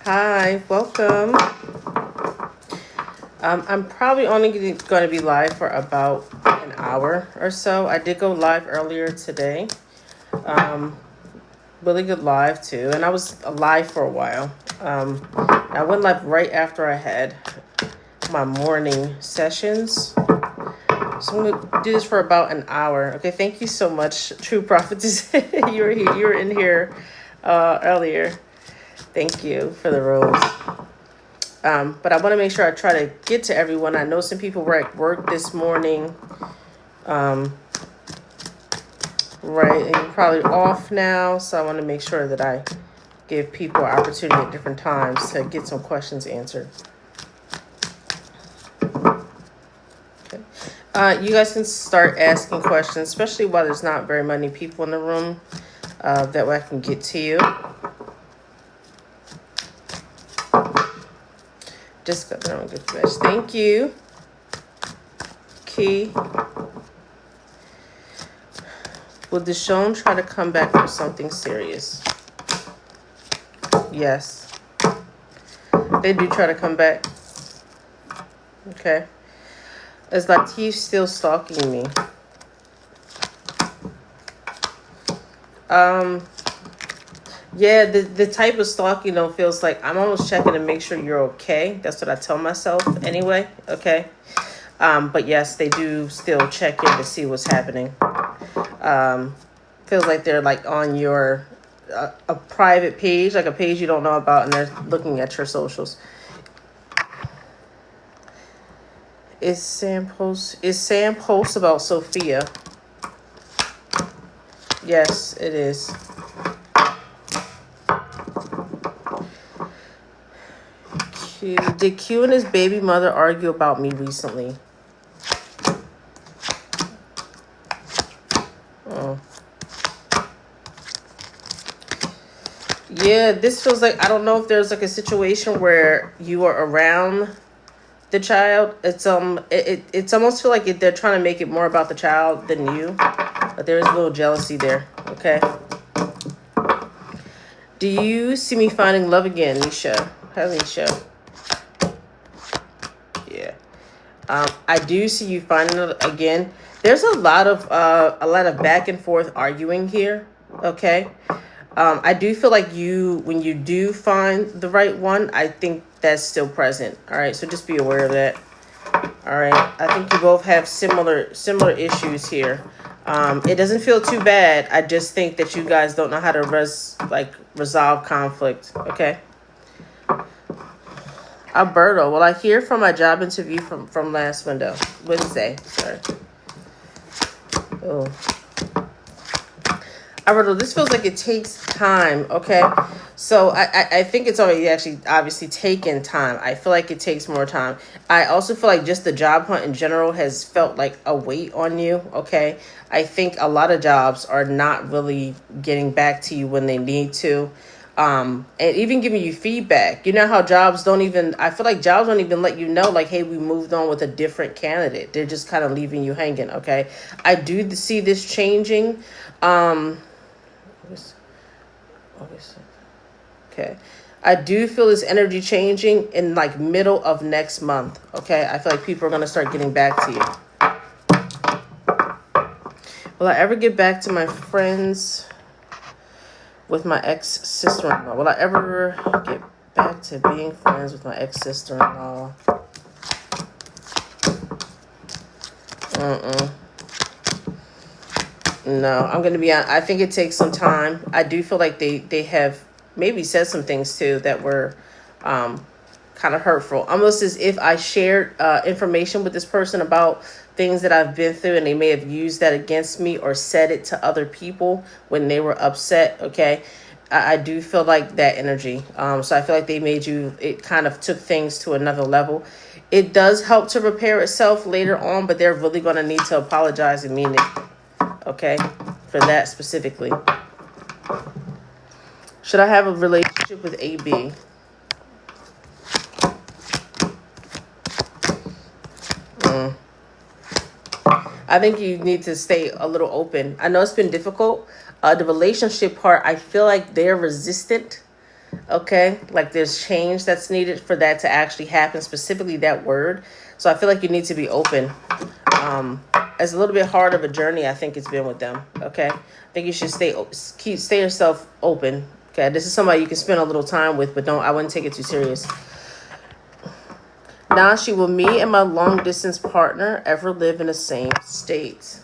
Hi, welcome. I'm probably only going to be live for about an hour or so. I did go live earlier today. Um, really good live too, and I was live for a while. I went live right after I had my morning sessions. So I'm gonna do this for about an hour. Okay, thank you so much, True Prophetess. You were here. You were in here earlier. Thank you for the rose. But I want to make sure I try to get to everyone. I know some people were at work this morning. Right, and you're probably off now. So I want to make sure that I give people an opportunity at different times to get some questions answered. Okay. You guys can start asking questions, especially while there's not very many people in the room. That way I can get to you. Just got there on good flesh. Thank you. Key. Will Deshaun try to come back for something serious? Yes. They do try to come back. Okay. Is Latif still stalking me? Yeah, the type of stalking though feels like I'm almost checking to make sure you're okay. That's what I tell myself anyway. Okay. But yes, they do still check in to see what's happening. Feels like they're like on your a private page, like a page you don't know about, and they're looking at your socials. Is Sam post about Sophia? Yes, it is. Did Q and his baby mother argue about me recently? Oh. Yeah, this feels like, I don't know if there's like a situation where you are around the child. It's it's almost feel like they're trying to make it more about the child than you. But there is a little jealousy there. Okay. Do you see me finding love again, Nisha? Hi, Nisha. Yeah. I do see you finding it again. There's a lot of back and forth arguing here. Okay. I do feel like when you do find the right one, I think that's still present. All right. So just be aware of that. All right. I think you both have similar issues here. It doesn't feel too bad. I just think that you guys don't know how to resolve conflict. Okay. Alberto, will I hear from my job interview from last Wednesday? Sorry. Oh. Alberto, this feels like it takes time, okay? So I think it's already actually obviously taken time. I feel like it takes more time. I also feel like just the job hunt in general has felt like a weight on you, okay? I think a lot of jobs are not really getting back to you when they need to. And even giving you feedback. You know how I feel like jobs don't even let you know, like, hey, we moved on with a different candidate. They're just kind of leaving you hanging, okay? I do see this changing. Okay. I do feel this energy changing in like middle of next month, okay? I feel like people are going to start getting back to you. Will I ever get back to my friends with my ex-sister-in-law? Will I ever get back to being friends with my ex-sister-in-law? No, I'm going to be honest. I think it takes some time. I do feel like they have maybe said some things too that were kind of hurtful. Almost as if I shared information with this person about things that I've been through, and they may have used that against me or said it to other people when they were upset. Okay. I do feel like that energy. So I feel like it kind of took things to another level. It does help to repair itself later on, but they're really going to need to apologize and mean it. Okay. For that specifically. Should I have a relationship with AB? I think you need to stay a little open. I know it's been difficult. The relationship part, I feel like they're resistant Okay, like there's change that's needed for that to actually happen, specifically that word. So I feel like you need to be open. It's a little bit hard of a journey I think it's been with them. Okay, I think you should stay yourself open. Okay, this is somebody you can spend a little time with, but I wouldn't take it too serious. Nashi, will me and my long distance partner ever live in the same state?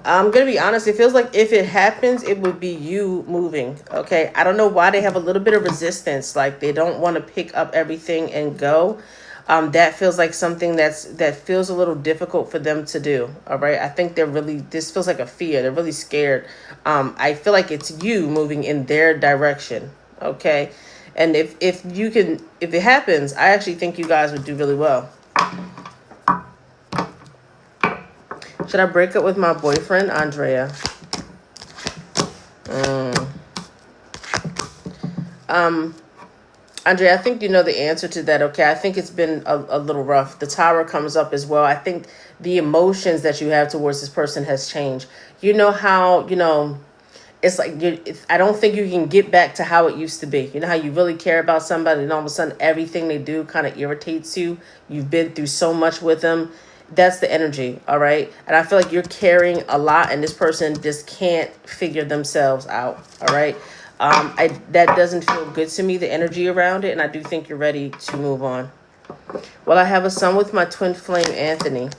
I'm going to be honest. It feels like if it happens, it would be you moving. Okay. I don't know why they have a little bit of resistance. Like they don't want to pick up everything and go. That feels like something that feels a little difficult for them to do. All right. I think this feels like a fear. They're really scared. I feel like it's you moving in their direction. Okay. And if it happens, I actually think you guys would do really well. Should I break up with my boyfriend, Andrea? Andrea, I think you know the answer to that, okay? I think it's been a little rough. The Tower comes up as well. I think the emotions that you have towards this person has changed. You know how, it's like I don't think you can get back to how it used to be. You know how you really care about somebody and all of a sudden everything they do kind of irritates you. You've been through so much with them. That's the energy, all right? And I feel like you're carrying a lot and this person just can't figure themselves out, all right? That doesn't feel good to me, the energy around it, and I do think you're ready to move on. Well, I have a son with my twin flame, Anthony.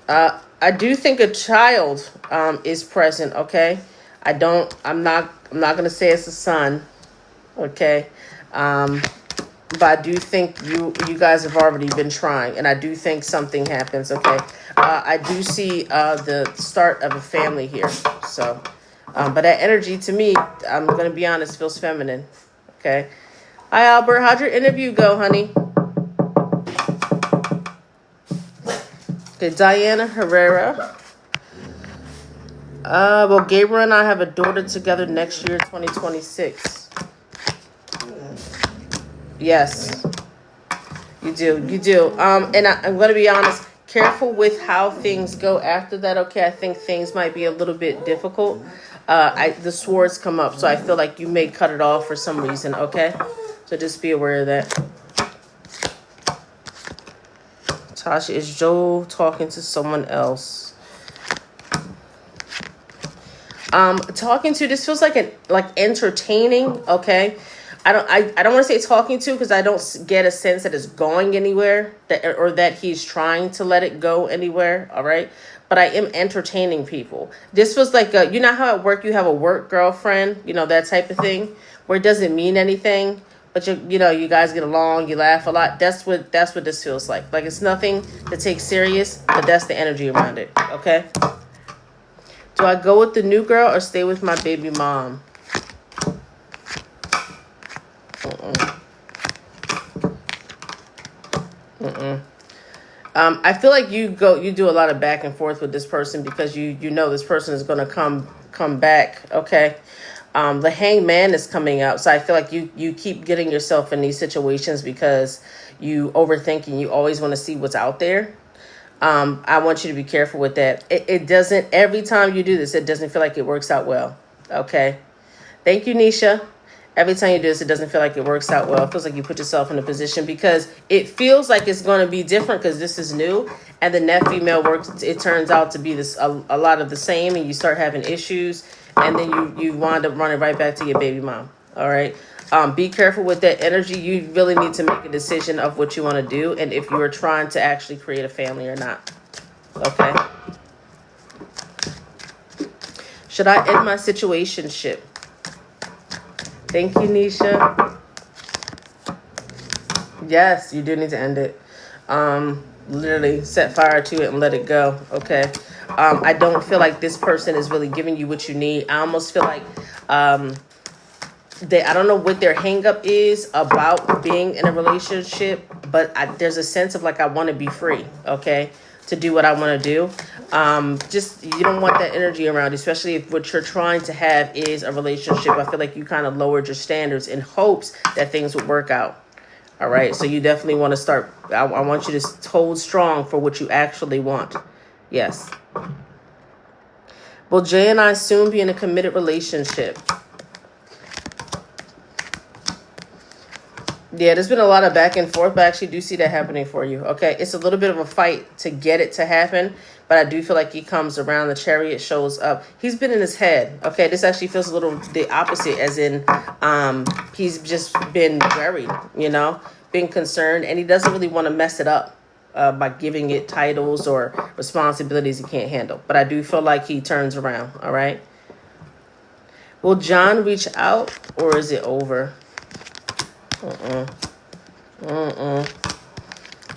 I do think a child is present, okay? I'm not gonna say it's a son, okay? But I do think you guys have already been trying, and I do think something happens, okay? I do see the start of a family here, so, but that energy to me, I'm gonna be honest, feels feminine, okay? Hi, Albert, how'd your interview go, honey? Okay, Diana Herrera. Well, Gabriel and I have a daughter together next year, 2026. Yes, you do. And I'm going to be honest, careful with how things go after that, okay? I think things might be a little bit difficult. The swords come up, so I feel like you may cut it off for some reason, okay? So just be aware of that. Tasha, is Joe talking to someone else? This feels like entertaining, okay? I don't want to say talking to because I don't get a sense that it's going anywhere or that he's trying to let it go anywhere. All right. But I am entertaining people. This feels like, you know how at work you have a work girlfriend, that type of thing where it doesn't mean anything, but you guys get along, you laugh a lot. That's what this feels like. Like it's nothing to take serious, but that's the energy around it. Okay. Do I go with the new girl or stay with my baby mom? I feel like you do a lot of back and forth with this person because you know this person is going to come back. Okay. The Hangman is coming out. So I feel like you keep getting yourself in these situations because you overthinking. You always want to see what's out there. I want you to be careful with that. It doesn't, every time you do this, it doesn't feel like it works out well. Okay. Thank you, Nisha. Every time you do this, it doesn't feel like it works out well. It feels like you put yourself in a position because it feels like it's going to be different because this is new. And then that female works, it turns out to be a lot of the same and you start having issues. And then you wind up running right back to your baby mom. All right. Be careful with that energy. You really need to make a decision of what you want to do and if you are trying to actually create a family or not. Okay. Should I end my situationship? Thank you, Nisha. Yes, you do need to end it. Literally set fire to it and let it go. Okay. I don't feel like this person is really giving you what you need. I almost feel like I don't know what their hang up is about being in a relationship, but there's a sense of like I want to be free, okay, to do what I want to do. Just you don't want that energy around, especially if what you're trying to have is a relationship. I feel like you kind of lowered your standards in hopes that things would work out. All right. So you definitely want to start. I want you to hold strong for what you actually want. Yes. Will Jay and I soon be in a committed relationship? Yeah, there's been a lot of back and forth, but I actually do see that happening for you. Okay, it's a little bit of a fight to get it to happen, but I do feel like he comes around. The Chariot shows up. He's been in his head. Okay, this actually feels a little the opposite, as in, he's just been worried, being concerned, and he doesn't really want to mess it up by giving it titles or responsibilities he can't handle. But I do feel like he turns around. All right. Will John reach out, or is it over?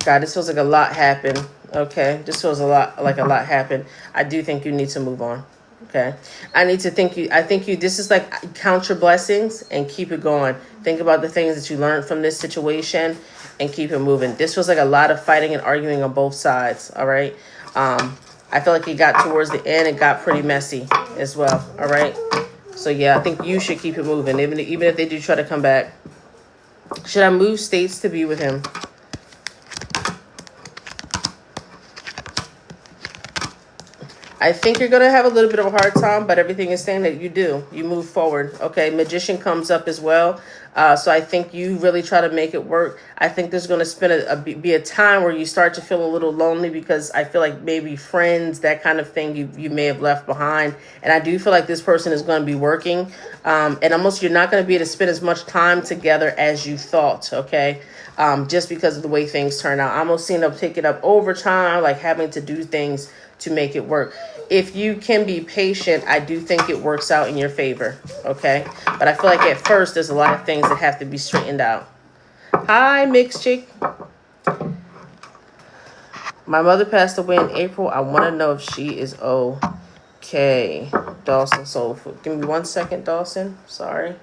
God, this feels like a lot happened. Okay, this feels a lot happened. I do think you need to move on. Okay, I think you. This is like count your blessings and keep it going. Think about the things that you learned from this situation and keep it moving. This feels like a lot of fighting and arguing on both sides. All right. I feel like it got towards the end. It got pretty messy as well. All right. So yeah, I think you should keep it moving, even if they do try to come back. Should I move states to be with him? I think you're going to have a little bit of a hard time, but everything is saying that you do. You move forward. Okay, Magician comes up as well. So I think you really try to make it work. I think there's going to be a time where you start to feel a little lonely, because I feel like maybe friends, that kind of thing, you may have left behind. And I do feel like this person is going to be working. And almost you're not going to be able to spend as much time together as you thought, okay? Just because of the way things turn out. I'm almost seeing them take it up overtime, like having to do things to make it work. If you can be patient, I do think it works out in your favor, okay? But I feel like at first there's a lot of things that have to be straightened out. Hi, Mixed Chick. My mother passed away in April. I want to know if she is okay. Dawson Soul Food. Give me 1 second, Dawson. Sorry.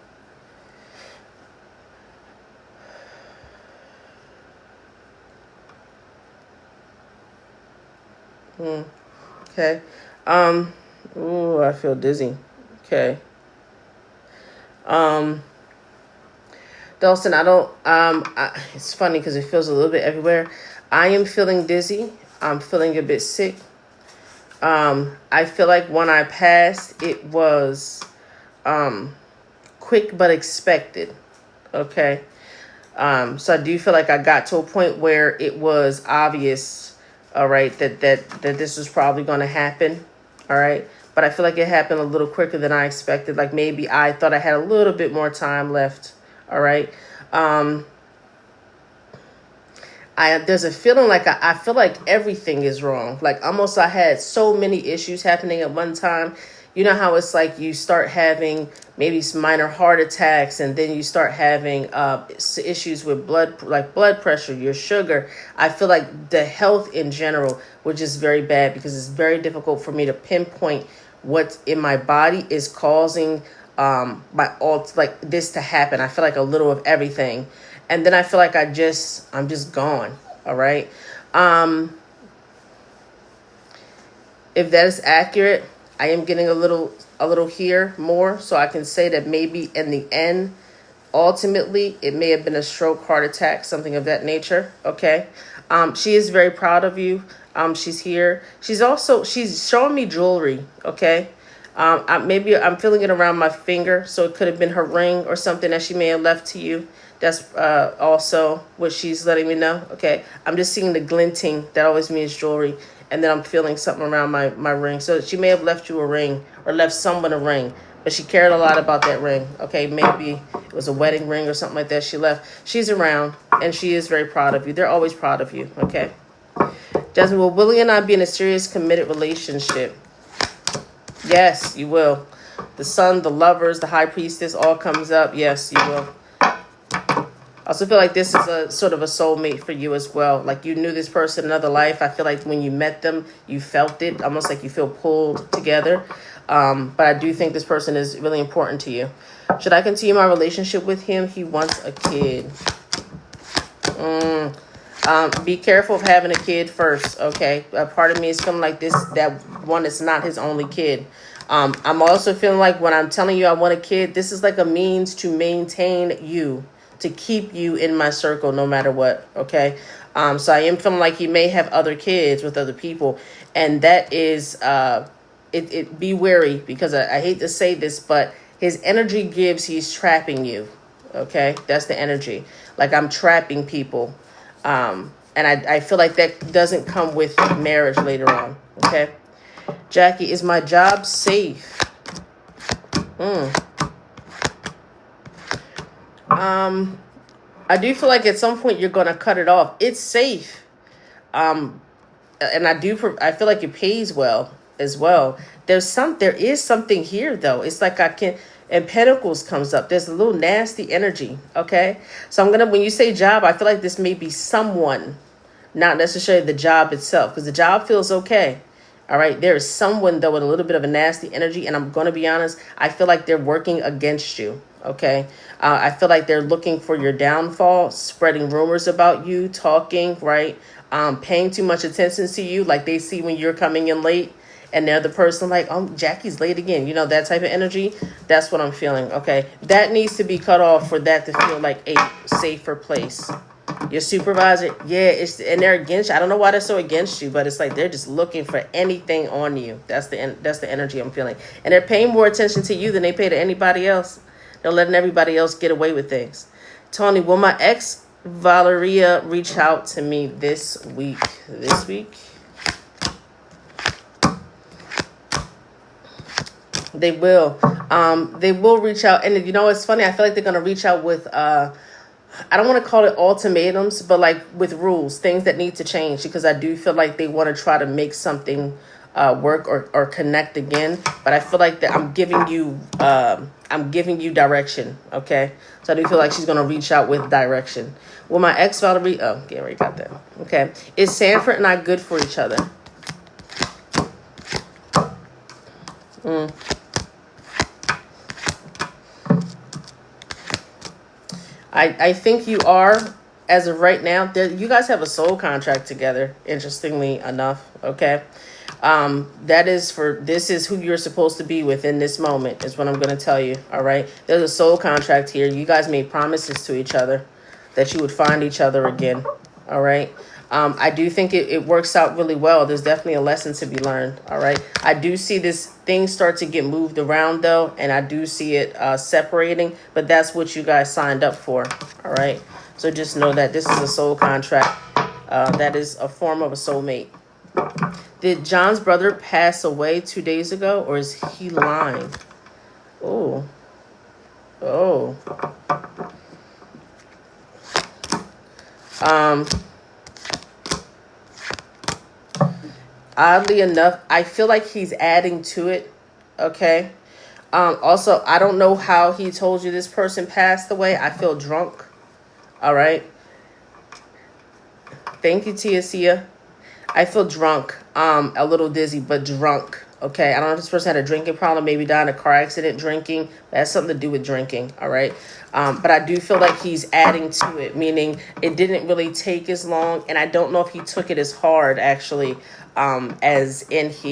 Okay. Ooh, I feel dizzy. Okay. Dawson, it's funny because it feels a little bit everywhere. I am feeling dizzy. I'm feeling a bit sick. I feel like when I passed, it was, quick but expected. Okay. So I do feel like I got to a point where it was obvious, all right, that this was probably going to happen. All right. But I feel like it happened a little quicker than I expected. Like maybe I thought I had a little bit more time left. All right. There's a feeling like I feel like everything is wrong. Like almost I had so many issues happening at one time. You know how it's like you start having maybe some minor heart attacks, and then you start having issues with blood pressure, your sugar. I feel like the health in general was just very bad, because it's very difficult for me to pinpoint what in my body is causing this to happen. I feel like a little of everything. And then I feel like I'm just gone. All right. If that is accurate, I am getting a little here more. So I can say that maybe in the end, ultimately, it may have been a stroke, heart attack, something of that nature. Okay. She is very proud of you. She's here. She's showing me jewelry. Okay. Maybe I'm feeling it around my finger. So it could have been her ring or something that she may have left to you. That's also what she's letting me know. Okay. I'm just seeing the glinting. That always means jewelry. And then I'm feeling something around my ring. So she may have left you a ring, or left someone a ring. But she cared a lot about that ring. Okay. Maybe it was a wedding ring or something like that she left. She's around, and she is very proud of you. They're always proud of you. Okay. Jasmine, will Willie and I be in a serious, committed relationship? Yes, you will. The Sun, the Lovers, the High Priestess, all comes up. Yes, you will. I also feel like this is a sort of a soulmate for you as well. Like you knew this person in another life. I feel like when you met them, you felt it, almost like you feel pulled together. But I do think this person is really important to you. Should I continue my relationship with him? He wants a kid. Be careful of having a kid first, okay? Part of me is feeling like that one is not his only kid. I'm also feeling like when I'm telling you I want a kid, this is like a means to maintain you. to keep you in my circle no matter what. Okay. So I am feeling like he may have other kids with other people, and that is it be wary, because I hate to say this, but his energy gives he's trapping you. Okay, that's the energy. Like, I'm trapping people. And I feel like that doesn't come with marriage later on. Okay. Jackie, is my job safe? I do feel like at some point you're gonna cut it off. It's safe. And I feel like it pays well as well. There is something here though. It's like and Pentacles comes up. There's a little nasty energy. Okay. So when you say job, I feel like this may be someone, not necessarily the job itself, because the job feels okay. All right. There is someone though with a little bit of a nasty energy. And I'm going to be honest, I feel like they're working against you. Okay. I feel like they're looking for your downfall, spreading rumors about you, talking, right? Paying too much attention to you. Like, they see when you're coming in late and they're the person like, oh, Jackie's late again. You know, that type of energy. That's what I'm feeling. Okay. That needs to be cut off for that to feel like a safer place. Your supervisor, yeah, and they're against you. I don't know why they're so against you, but it's like they're just looking for anything on you. That's the energy I'm feeling. And they're paying more attention to you than they pay to anybody else. They're letting everybody else get away with things. Tony, will my ex Valeria reach out to me this week? This week? They will. They will reach out. And you know, it's funny. I feel like they're going to reach out with, I don't want to call it ultimatums, but like with rules, things that need to change, because I do feel like they want to try to make something work or connect again. But I feel like that I'm giving you direction. Okay. So I do feel like she's going to reach out with direction. Will my ex Valerie, Gary got that. Okay. Is Sanford and I good for each other? I think you are, as of right now. You guys have a soul contract together, interestingly enough. Okay. This is who you're supposed to be with in this moment, is what I'm going to tell you. All right. There's a soul contract here. You guys made promises to each other that you would find each other again. All right. I do think it works out really well. There's definitely a lesson to be learned. All right. I do see this thing start to get moved around though. And I do see it separating, but that's what you guys signed up for. All right. So just know that this is a soul contract. That is a form of a soulmate. Did John's brother pass away 2 days ago, or is he lying? Oh. Oddly enough, I feel like he's adding to it. Okay. Also, I don't know how he told you this person passed away. I feel drunk. All right. Thank you, Tia. I feel drunk. A little dizzy, but drunk. Okay. I don't know if this person had a drinking problem, maybe died in a car accident drinking. That has something to do with drinking. All right. But I do feel like he's adding to it, meaning it didn't really take as long. And I don't know if he took it as hard, actually, as if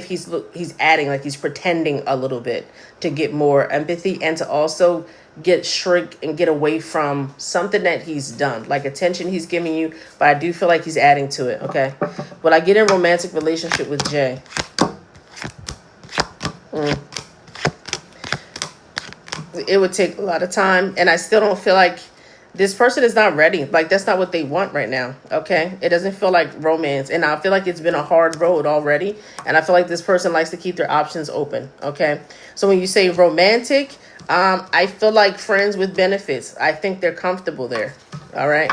he's adding, like he's pretending a little bit to get more empathy and to also shrink and get away from something that he's done, like attention he's giving you. But I do feel like he's adding to it. Okay. Will I get in a romantic relationship with Jay? It would take a lot of time, and I still don't feel like this person is not ready. Like, that's not what they want right now. Okay. It doesn't feel like romance. And I feel like it's been a hard road already. And I feel like this person likes to keep their options open. Okay. So when you say romantic, I feel like friends with benefits. I think they're comfortable there. All right.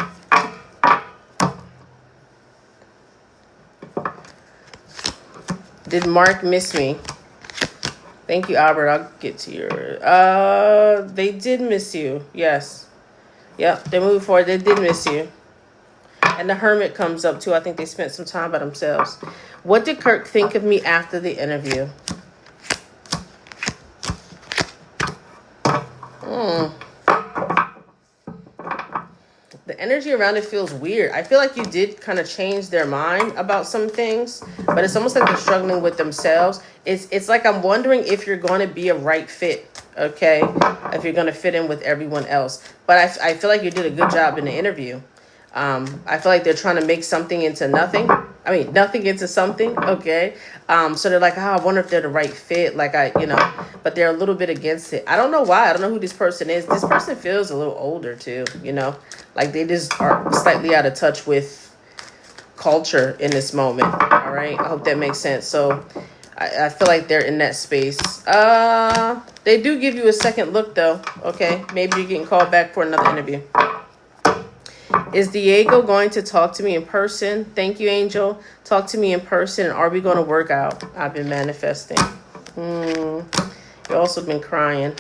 Did Mark miss me? Thank you, Albert. I'll get to your, they did miss you. Yes. Yep, they moved forward. They did miss you. And the Hermit comes up too. I think they spent some time by themselves. What did Kirk think of me after the interview? The energy around it feels weird. I feel like you did kind of change their mind about some things, but it's almost like they're struggling with themselves. It's like I'm wondering if you're going to be a right fit. okay, if you're going to fit in with everyone else. But I feel like you did a good job in the interview. I feel like they're trying to make something into nothing. I mean, nothing into something, okay? So they're like, oh, I wonder if they're the right fit. Like, but they're a little bit against it. I don't know why. I don't know who this person is. This person feels a little older too, like they just are slightly out of touch with culture in this moment. All right. I hope that makes sense. So I feel like they're in that space. They do give you a second look though. Okay. Maybe you're getting called back for another interview. Is Diego going to talk to me in person? Thank you, Angel. Talk to me in person. And are we going to work out? I've been manifesting. You've also been crying.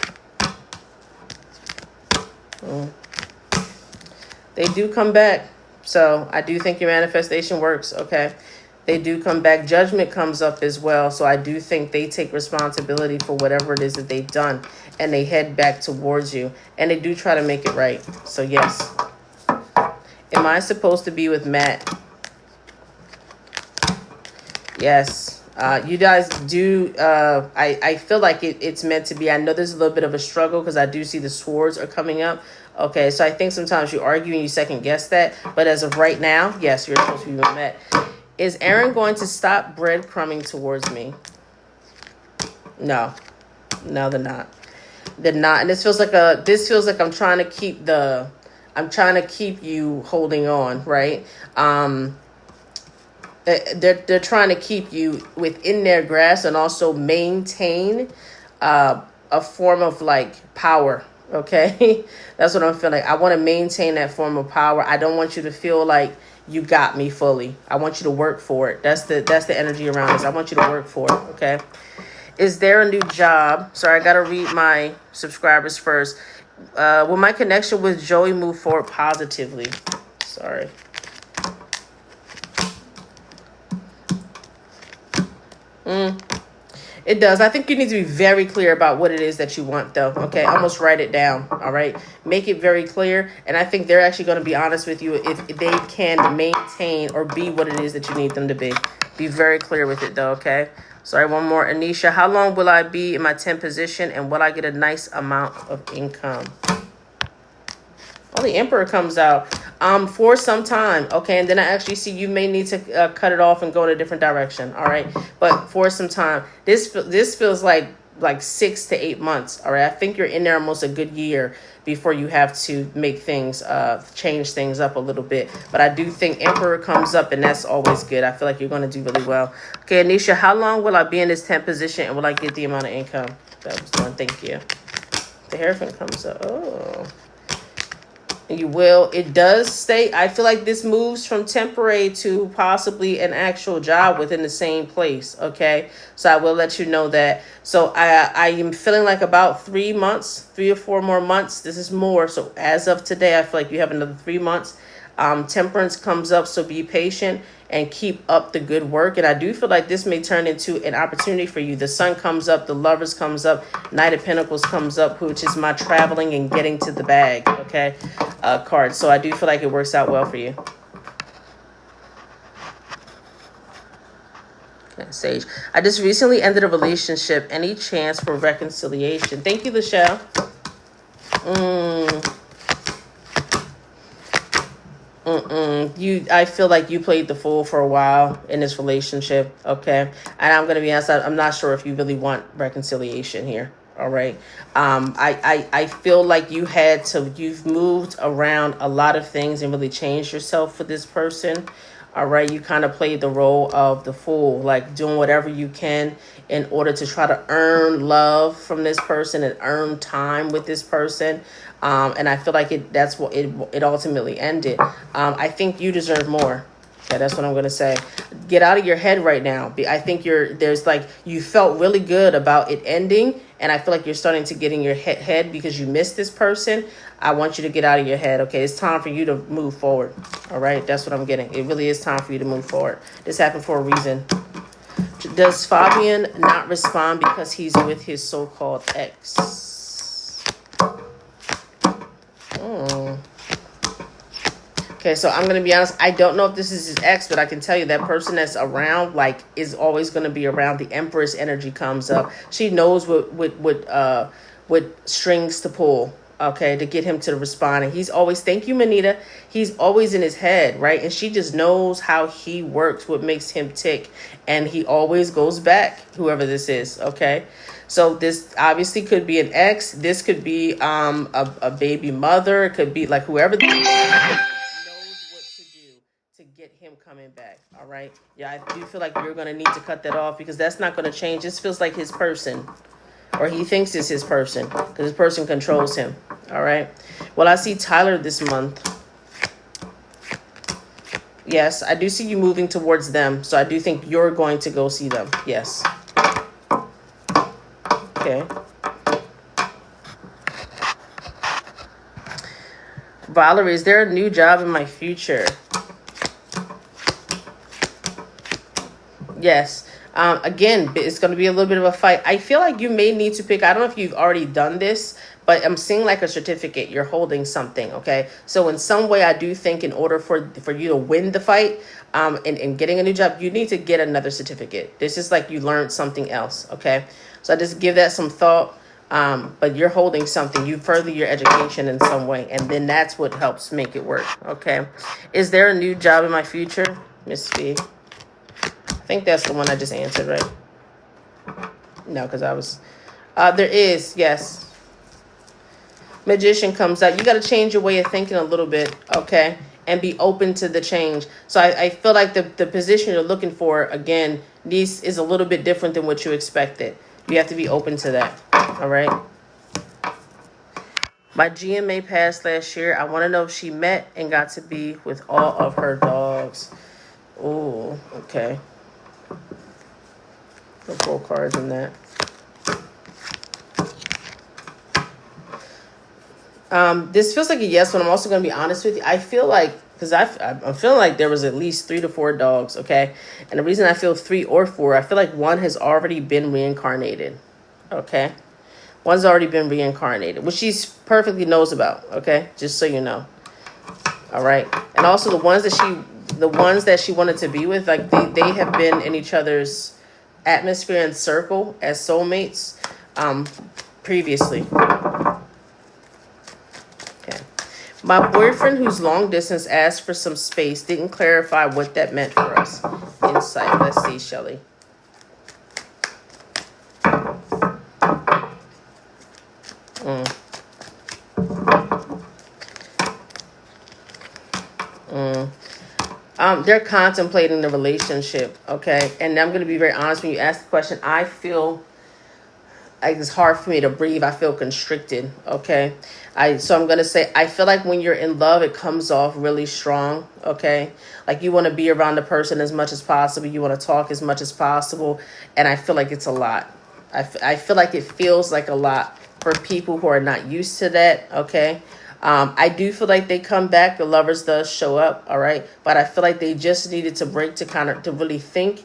They do come back. So I do think your manifestation works. Okay. They do come back. Judgment comes up as well. So I do think they take responsibility for whatever it is that they've done. And they head back towards you. And they do try to make it right. So yes. Am I supposed to be with Matt? Yes. You guys do. I feel like it's meant to be. I know there's a little bit of a struggle because I do see the swords are coming up. Okay, so I think sometimes you argue and you second guess that. But as of right now, yes, you're supposed to be with Matt. Is Aaron going to stop breadcrumbing towards me? No. No, they're not. They're not. And this feels like I'm trying to keep you holding on, right? They're trying to keep you within their grasp and also maintain a form of like power. Okay, that's what I'm feeling. I want to maintain that form of power. I don't want you to feel like you got me fully. I want you to work for it. That's the energy around this. I want you to work for it. Okay. Is there a new job? Sorry, I gotta read my subscribers first. Will my connection with Joey move forward positively? Sorry. It does. I think you need to be very clear about what it is that you want, though. Okay, almost write it down. All right, make it very clear. And I think they're actually going to be honest with you if they can maintain or be what it is that you need them to be. Be very clear with it, though. Okay. Sorry, one more. Anisha, how long will I be in my 10 position and will I get a nice amount of income? Oh, the Emperor comes out for some time. Okay, and then I actually see you may need to cut it off and go in a different direction. All right, but for some time, this feels like 6 to 8 months. All right, I think you're in there almost a good year before you have to make things change things up a little bit. But I do think Emperor comes up, and that's always good. I feel like you're going to do really well. Okay, Anisha, how long will I be in this 10 position, and will I get the amount of income? That was one. Thank you. The Hierophant comes up. Oh. You will. It does stay. I feel like this moves from temporary to possibly an actual job within the same place. Okay. So I will let you know that. So I am feeling like about 3 months, 3 or 4 more months. This is more. So as of today, I feel like you have another 3 months. Temperance comes up. So be patient and keep up the good work. And I do feel like this may turn into an opportunity for you. The Sun comes up, the Lovers comes up, Knight of Pentacles comes up, which is my traveling and getting to the bag, okay, card. So I do feel like it works out well for you. Okay, Sage. I just recently ended a relationship. Any chance for reconciliation? Thank you, Lachelle. I feel like you played the fool for a while in this relationship, okay? And I'm gonna be honest, I'm not sure if you really want reconciliation here. All right. I feel like you've moved around a lot of things and really changed yourself for this person. All right. You kind of played the role of the fool, like doing whatever you can in order to try to earn love from this person and earn time with this person. And I feel like that's what it ultimately ended. I think you deserve more. Yeah, that's what I'm going to say. Get out of your head right now. I think you felt really good about it ending. And I feel like you're starting to get in your head because you missed this person. I want you to get out of your head. Okay, it's time for you to move forward. All right, that's what I'm getting. It really is time for you to move forward. This happened for a reason. Does Fabian not respond because he's with his so-called ex? Okay, so I'm going to be honest. I don't know if this is his ex, but I can tell you that person that's around, is always going to be around. The Empress energy comes up. She knows what with strings to pull, okay, to get him to respond. And he's always, thank you, Manita. He's always in his head, right? And she just knows how he works, what makes him tick. And he always goes back, whoever this is, okay? So this obviously could be an ex. This could be a baby mother. It could be like whoever this is knows what to do to get him coming back, all right? Yeah, I do feel like you're going to need to cut that off because that's not going to change. This feels like his person, or he thinks it's his person because his person controls him. All right. Well, I see Tyler this month. Yes, I do see you moving towards them. So I do think you're going to go see them. Yes. Okay. Valerie, is there a new job in my future? Yes. Again, it's going to be a little bit of a fight. I feel like you may need to pick, I don't know if you've already done this, but I'm seeing like a certificate. You're holding something, okay? So in some way, I do think in order for you to win the fight and getting a new job, you need to get another certificate. This is like you learned something else, okay? So I just give that some thought. But you're holding something. You further your education in some way, and then that's what helps make it work, okay? Is there a new job in my future, Miss Fee? I think that's the one I just answered, right? No, because I was... there is, yes. Magician comes out. You got to change your way of thinking a little bit, okay? And be open to the change. So I feel like the position you're looking for, again, is a little bit different than what you expected. You have to be open to that, all right? My GMA passed last year. I want to know if she met and got to be with all of her dogs. Oh, okay. The 4 cards in that. This feels like a yes, but I'm also going to be honest with you. I feel like, because I'm feeling like there was at least 3 to 4 dogs, okay? And the reason I feel 3 or 4, I feel like one has already been reincarnated, okay? One's already been reincarnated, which she perfectly knows about, okay? Just so you know, all right? And also the ones that she wanted to be with, like they have been in each other's atmosphere and circle as soulmates previously. Okay. My boyfriend who's long distance asked for some space, didn't clarify what that meant for us. Insight. Let's see, Shelly. They're contemplating the relationship, okay? And I'm going to be very honest, when you ask the question, I feel like it's hard for me to breathe. I feel constricted, okay? So I'm going to say, I feel like when you're in love, it comes off really strong, okay? Like you want to be around the person as much as possible. You want to talk as much as possible. And I feel like it's a lot. I feel like it feels like a lot for people who are not used to that, okay? I do feel like they come back. The lovers does show up, all right? But I feel like they just needed to break to really think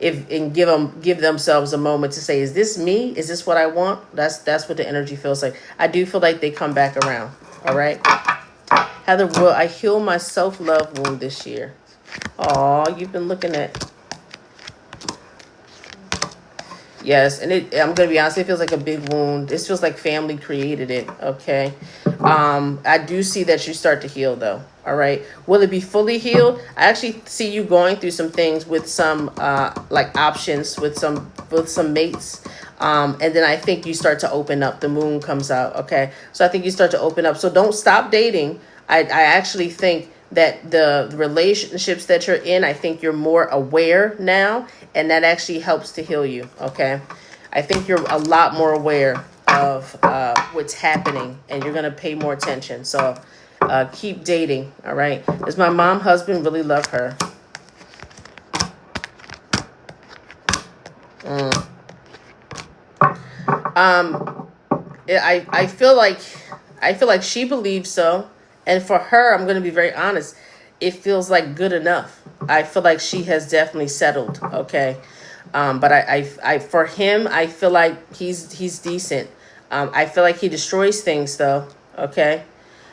and give themselves a moment to say, is this me? Is this what I want? That's what the energy feels like. I do feel like they come back around, all right? Heather, will I heal my self-love wound this year? Oh, you've been looking at... Yes, and I'm going to be honest, it feels like a big wound. This feels like family created it, okay? I do see that you start to heal, though, all right? Will it be fully healed? I actually see you going through some things with some, like, options with some mates. And then I think you start to open up. The moon comes out, okay? So I think you start to open up. So don't stop dating. I actually think that the relationships that you're in, I think you're more aware now, and that actually helps to heal you, okay? I think you're a lot more aware of what's happening, and you're going to pay more attention. So keep dating, all right? Does my husband really love her? I feel like she believes so. And for her, I'm going to be very honest, it feels like good enough. I feel like she has definitely settled, okay? But I for him, I feel like he's decent. I feel like he destroys things, though, okay?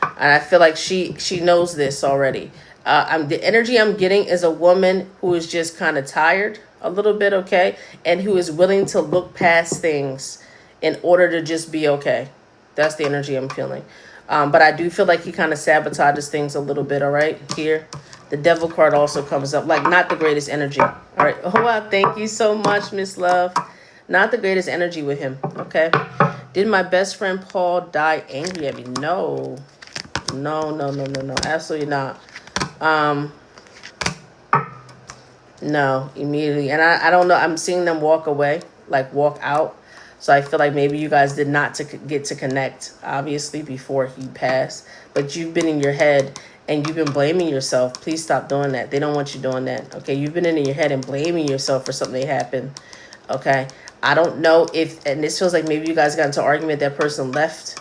And I feel like she knows this already. The energy I'm getting is a woman who is just kind of tired a little bit, okay? And who is willing to look past things in order to just be okay. That's the energy I'm feeling. But I do feel like he kind of sabotages things a little bit, all right, here. The devil card also comes up, like not the greatest energy. All right. Oh, wow. Thank you so much, Miss Love. Not the greatest energy with him. Okay. Did my best friend Paul die angry at me? No. No. Absolutely not. No, immediately. And I don't know. I'm seeing them walk away, like walk out. So I feel like maybe you guys did not get to connect, obviously, before he passed. But you've been in your head and you've been blaming yourself. Please stop doing that. They don't want you doing that. Okay, you've been in your head and blaming yourself for something that happened. Okay, I don't know if, and this feels like maybe you guys got into an argument, that person left.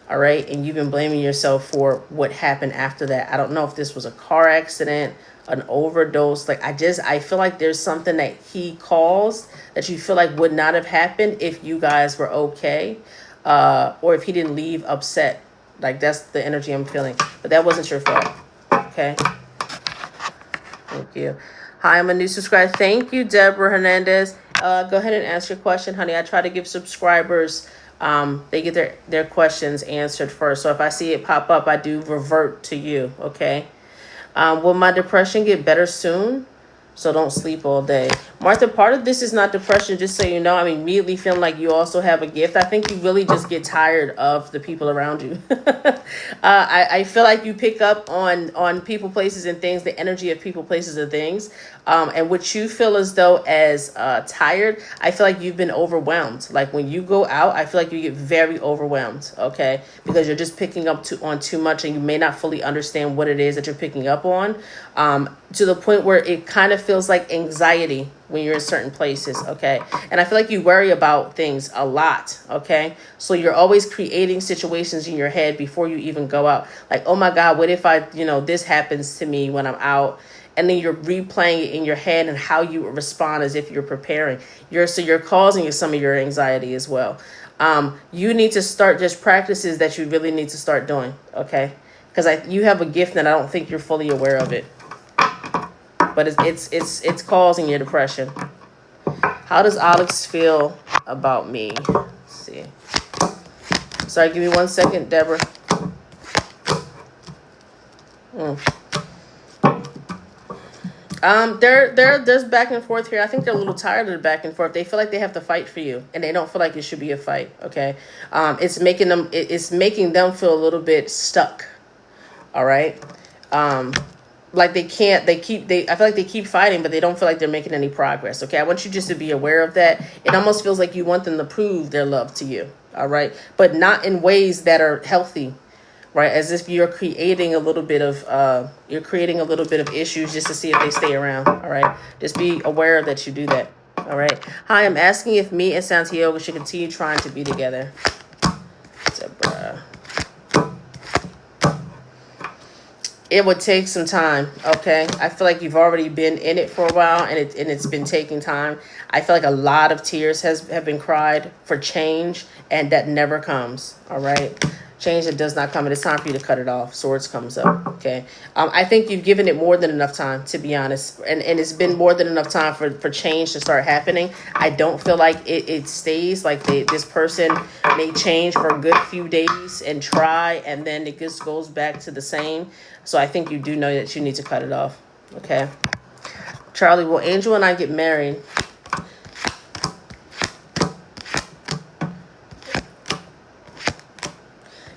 All right, and you've been blaming yourself for what happened after that. I don't know if this was a car accident, an overdose. Like I feel like there's something that he caused that you feel like would not have happened if you guys were okay, or if he didn't leave upset. Like that's the energy I'm feeling. But that wasn't your fault. Okay. Thank you. Hi, I'm a new subscriber. Thank you, Deborah Hernandez. Go ahead and ask your question, honey. I try to give subscribers, they get their questions answered first. So if I see it pop up, I do revert to you. Okay. Will my depression get better soon? So don't sleep all day. Martha, part of this is not depression, just so you know. I'm immediately feeling like you also have a gift. I think you really just get tired of the people around you. I feel like you pick up on people, places, and things, the energy of people, places, and things. And what you feel as though as tired, I feel like you've been overwhelmed. Like when you go out, I feel like you get very overwhelmed, okay? Because you're just picking up on too much and you may not fully understand what it is that you're picking up on, to the point where it kind of feels like anxiety when you're in certain places, okay? And I feel like you worry about things a lot, okay? So you're always creating situations in your head before you even go out. Like, oh my God, what if this happens to me when I'm out? And then you're replaying it in your head and how you would respond as if you're preparing. You're causing some of your anxiety as well. You need to start just practices that you really need to start doing, okay? Because you have a gift that I don't think you're fully aware of it. But it's causing your depression. How does Alex feel about me? Let's see. Sorry, give me 1 second, Deborah. There's back and forth here. I think they're a little tired of the back and forth. They feel like they have to fight for you, and they don't feel like it should be a fight. Okay, it's making them feel a little bit stuck. All right, like I feel like they keep fighting, but they don't feel like they're making any progress. Okay, I want you just to be aware of that. It almost feels like you want them to prove their love to you. All right, but not in ways that are healthy. Right, as if you're creating a little bit of issues just to see if they stay around. All right, just be aware that you do that. All right. Hi, I'm asking if me and Santiago should continue trying to be together. Deborah. It would take some time. Okay, I feel like you've already been in it for a while, and it's been taking time. I feel like a lot of tears have been cried for change, and that never comes. All right. Change that does not come, and it's time for you to cut it off. Swords comes up, okay? I think you've given it more than enough time, to be honest. And it's been more than enough time for change to start happening. I don't feel like it stays. Like this person may change for a good few days and try, and then it just goes back to the same. So I think you do know that you need to cut it off, okay? Charlie, will Angel and I get married?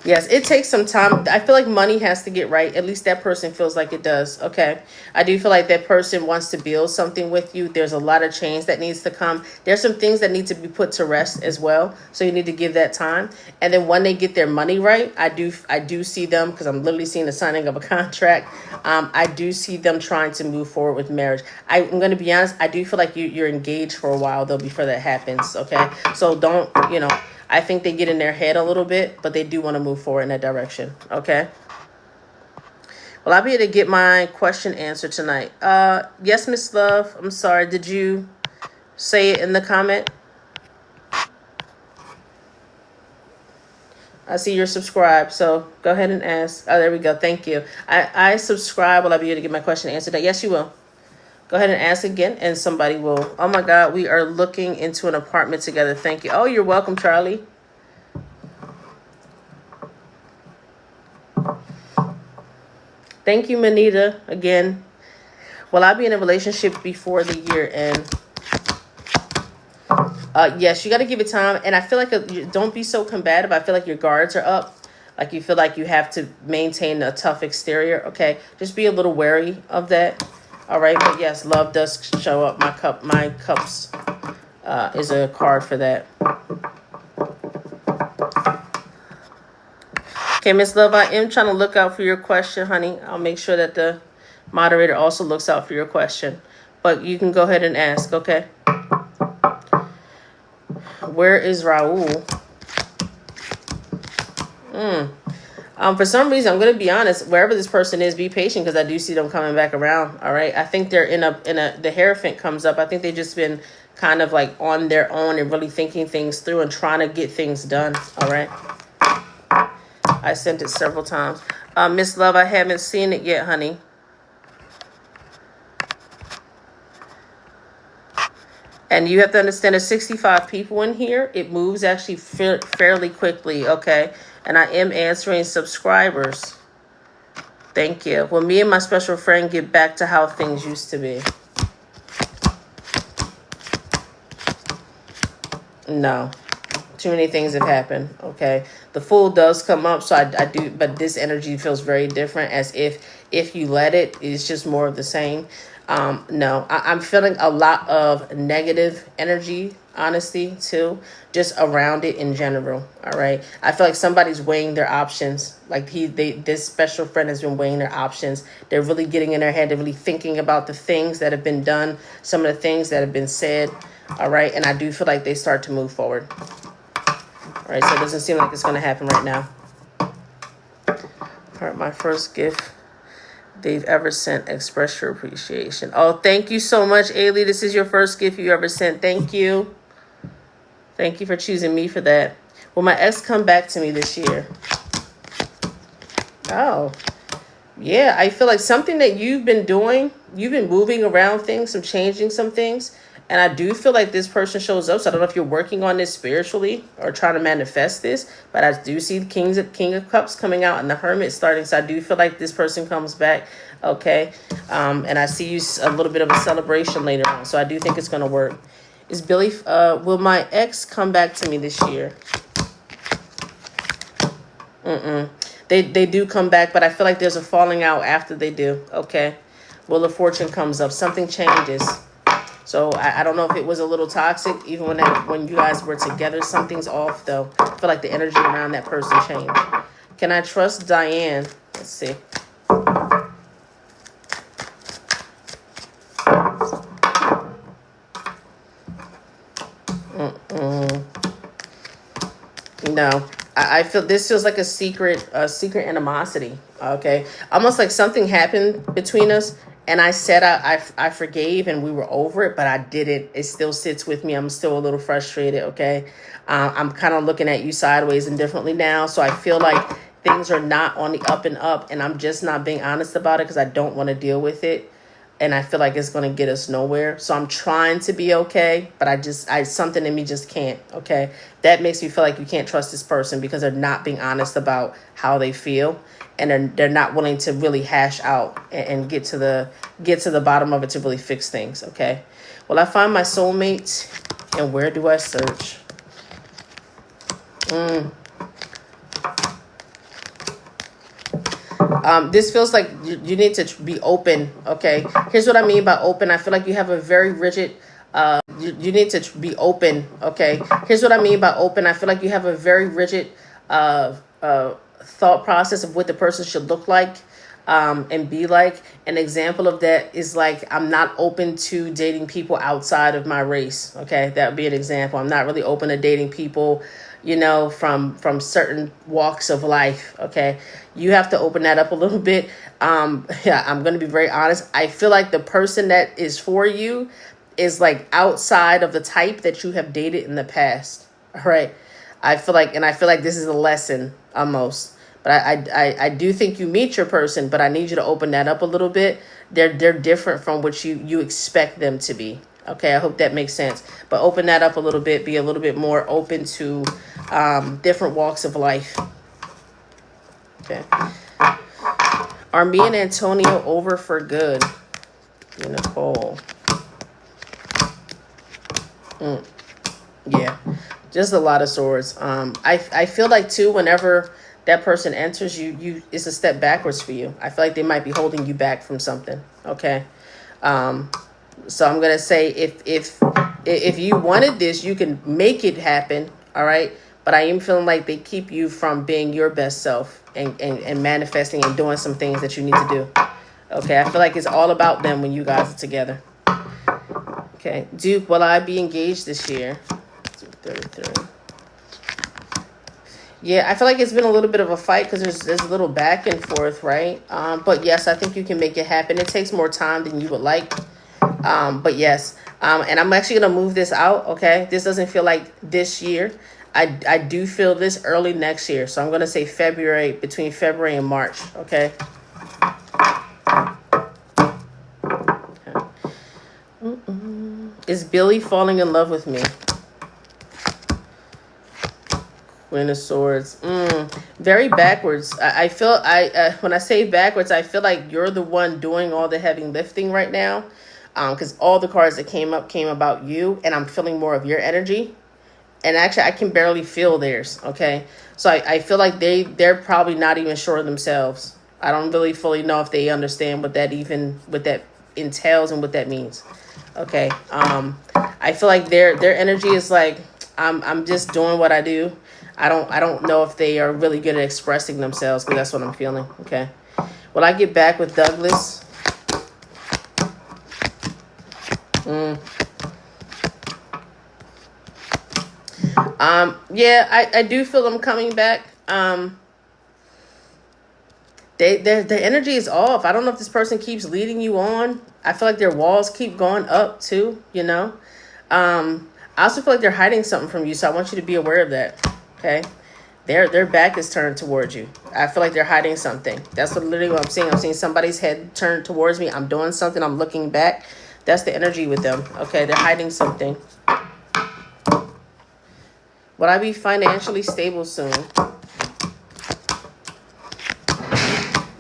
Yes, it takes some time. I feel like money has to get right. At least that person feels like it does. Okay. I do feel like that person wants to build something with you. There's a lot of change that needs to come. There's some things that need to be put to rest as well. So you need to give that time. And then when they get their money right, I do see them, because I'm literally seeing the signing of a contract. I do see them trying to move forward with marriage. I'm going to be honest. I do feel like you're engaged for a while though before that happens. Okay. So don't, I think they get in their head a little bit, but they do want to move forward in that direction. Okay. Well, I'll be able to get my question answered tonight. Yes, Miss Love. I'm sorry. Did you say it in the comment? I see you're subscribed, so go ahead and ask. Oh, there we go. Thank you. I subscribe. Will I be able to get my question answered? Yes, you will. Go ahead and ask again, and somebody will. Oh, my God. We are looking into an apartment together. Thank you. Oh, you're welcome, Charlie. Thank you, Manita, again. Will I be in a relationship before the year end? Yes, you got to give it time. And I feel like don't be so combative. I feel like your guards are up. Like you feel like you have to maintain a tough exterior. Okay, just be a little wary of that. All right, but yes, love does show up. My cups is a card for that. Okay, Miss Love, I am trying to look out for your question, honey. I'll make sure that the moderator also looks out for your question. But you can go ahead and ask, okay? Where is Raul? For some reason, I'm going to be honest, wherever this person is, be patient because I do see them coming back around, all right? I think they're the Hierophant comes up. I think they've just been kind of like on their own and really thinking things through and trying to get things done, all right? I sent it several times. Miss Love, I haven't seen it yet, honey. And you have to understand there's 65 people in here. It moves actually fairly quickly, okay? And I am answering subscribers. Thank you. When me and my special friend get back to how things used to be. No. Too many things have happened, okay? The Fool does come up, so I do, but this energy feels very different, as if you let it, it's just more of the same. No, I'm feeling a lot of negative energy, honesty, too, just around it in general, all right? I feel like somebody's weighing their options. Like this special friend has been weighing their options. They're really getting in their head. They're really thinking about the things that have been done, some of the things that have been said, all right? And I do feel like they start to move forward. All right, so it doesn't seem like it's going to happen right now. All right, my first gift they've ever sent. Express your appreciation. Oh, thank you so much, Ailey. This is your first gift you ever sent. Thank you. Thank you for choosing me for that. Will my ex come back to me this year? Oh, yeah. I feel like something that you've been doing, you've been moving around things, changing some things. And I do feel like this person shows up. So I don't know if you're working on this spiritually or trying to manifest this. But I do see the King of Cups coming out and the Hermit starting. So I do feel like this person comes back. Okay. And I see you a little bit of a celebration later on. So I do think it's going to work. Is Billy, will my ex come back to me this year? They do come back, but I feel like there's a falling out after they do. Okay. Wheel of Fortune comes up. Something changes. So I don't know if it was a little toxic, even when you guys were together. Something's off, though. I feel like the energy around that person changed. Can I trust Diane? Let's see. No. I feel this feels like a secret animosity. Okay. Almost like something happened between us. And I said I forgave and we were over it, but I didn't. It still sits with me. I'm still a little frustrated, okay? I'm kind of looking at you sideways and differently now. So I feel like things are not on the up and up, and I'm just not being honest about it because I don't want to deal with it. And I feel like it's going to get us nowhere. So I'm trying to be okay, but something in me just can't, okay? That makes me feel like you can't trust this person because they're not being honest about how they feel. And they're not willing to really hash out and get to the bottom of it to really fix things, okay? Will I find my soulmate? And where do I search? This feels like you need to be open, okay? Here's what I mean by open. I feel like you have a very rigid... you need to be open, okay? Here's what I mean by open. I feel like you have a very rigid... thought process of what the person should look like and be like. An example of that is like, I'm not open to dating people outside of my race. Okay, that would be an example. I'm not really open to dating people, you know, from certain walks of life. Okay, you have to open that up a little bit. Yeah, I'm going to be very honest. I feel like the person that is for you is like outside of the type that you have dated in the past. All right. I feel like this is a lesson almost. But I do think you meet your person, but I need you to open that up a little bit. They're different from what you expect them to be. Okay, I hope that makes sense. But open that up a little bit. Be a little bit more open to different walks of life. Okay. Are me and Antonio over for good? Nicole. Yeah, just a lot of swords. I feel like too, whenever that person enters you it's a step backwards for you. I feel like they might be holding you back from something. Okay. So I'm gonna say if you wanted this, you can make it happen. All right. But I am feeling like they keep you from being your best self and manifesting and doing some things that you need to do. Okay. I feel like it's all about them when you guys are together. Okay. Duke, will I be engaged this year? 33. Yeah, I feel like it's been a little bit of a fight because there's a little back and forth, right? But yes, I think you can make it happen. It takes more time than you would like. But yes, and I'm actually going to move this out, okay? This doesn't feel like this year. I do feel this early next year. So I'm going to say February, between February and March, okay? Is Billy falling in love with me? Queen of Swords. Very backwards. I feel when I say backwards, I feel like you're the one doing all the heavy lifting right now. Because all the cards that came up came about you, and I'm feeling more of your energy. And actually, I can barely feel theirs. Okay, so I feel like they're probably not even sure of themselves. I don't really fully know if they understand what that entails and what that means. Okay. I feel like their energy is like I'm just doing what I do. I don't know if they are really good at expressing themselves, because that's what I'm feeling. Okay. Will I get back with Douglas? Yeah, I do feel them coming back. Their energy is off. I don't know if this person keeps leading you on. I feel like their walls keep going up too, I also feel like they're hiding something from you, so I want you to be aware of that. Okay. Their back is turned towards you. I feel like they're hiding something. That's literally what I'm seeing. I'm seeing somebody's head turned towards me. I'm doing something. I'm looking back. That's the energy with them. Okay, they're hiding something. Would I be financially stable soon?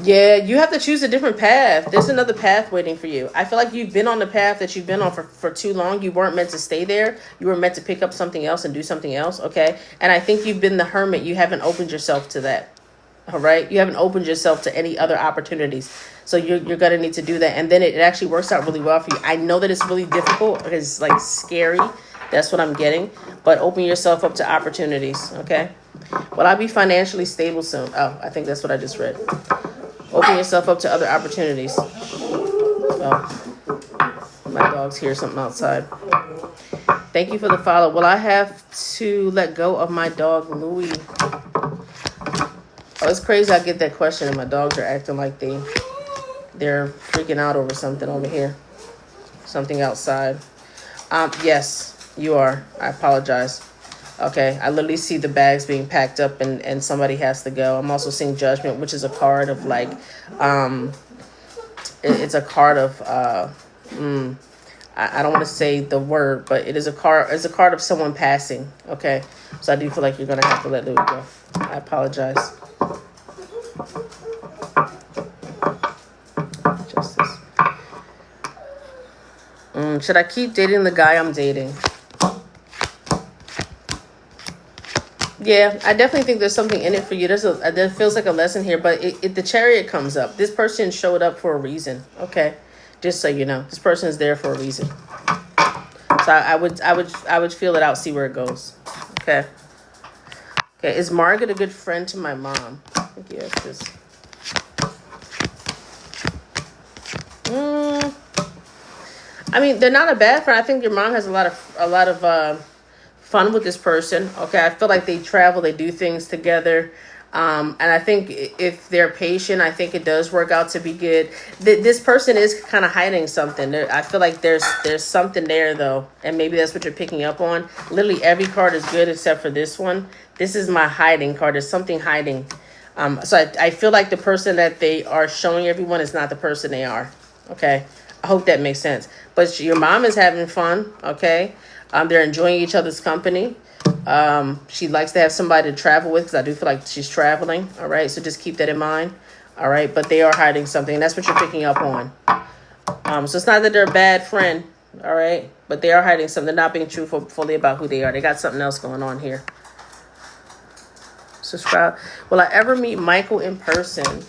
Yeah, you have to choose a different path. There's another path waiting for you. I feel like you've been on the path that you've been on for too long. You weren't meant to stay there. You were meant to pick up something else and do something else, okay? And I think you've been the hermit. You haven't opened yourself to that, all right? You haven't opened yourself to any other opportunities. So you're going to need to do that. And then it actually works out really well for you. I know that it's really difficult. It's like scary. That's what I'm getting. But open yourself up to opportunities, okay? Will I be financially stable soon? Oh, I think that's what I just read. Open yourself up to other opportunities. Oh, my dog's hear something outside. Thank you for the follow. Will I have to let go of my dog, Louie? Oh, it's crazy I get that question and my dogs are acting like they're freaking out over something over here. Something outside. Yes, you are. I apologize. Okay, I literally see the bags being packed up and somebody has to go. I'm also seeing Judgment, which is a card of like, it's a card of, I don't want to say the word, but it's a card of someone passing. Okay, so I do feel like you're going to have to let Louis go. I apologize. Justice. Should I keep dating the guy I'm dating? Yeah, I definitely think there's something in it for you. There feels like a lesson here, but the Chariot comes up. This person showed up for a reason. Okay, just so you know, this person is there for a reason. So I would feel it out, see where it goes. Okay. Okay, is Margaret a good friend to my mom? I think yes. This. I mean, they're not a bad friend. I think your mom has a lot of fun with this person. Okay, I feel like they travel, they do things together, and I think if they're patient, I think it does work out to be good. This person is kind of hiding something. I feel like there's something there though, and maybe that's what you're picking up on. Literally every card is good except for this one. This is my hiding card. There's something hiding. So I feel like the person that they are showing everyone is not the person they are. Okay, I hope that makes sense. But your mom is having fun. Okay. They're enjoying each other's company. She likes to have somebody to travel with, because I do feel like she's traveling. All right, so just keep that in mind. All right, but they are hiding something. And that's what you're picking up on. So it's not that they're a bad friend. All right, but they are hiding something. They're not being truthful fully about who they are. They got something else going on here. Subscribe. Will I ever meet Michael in person?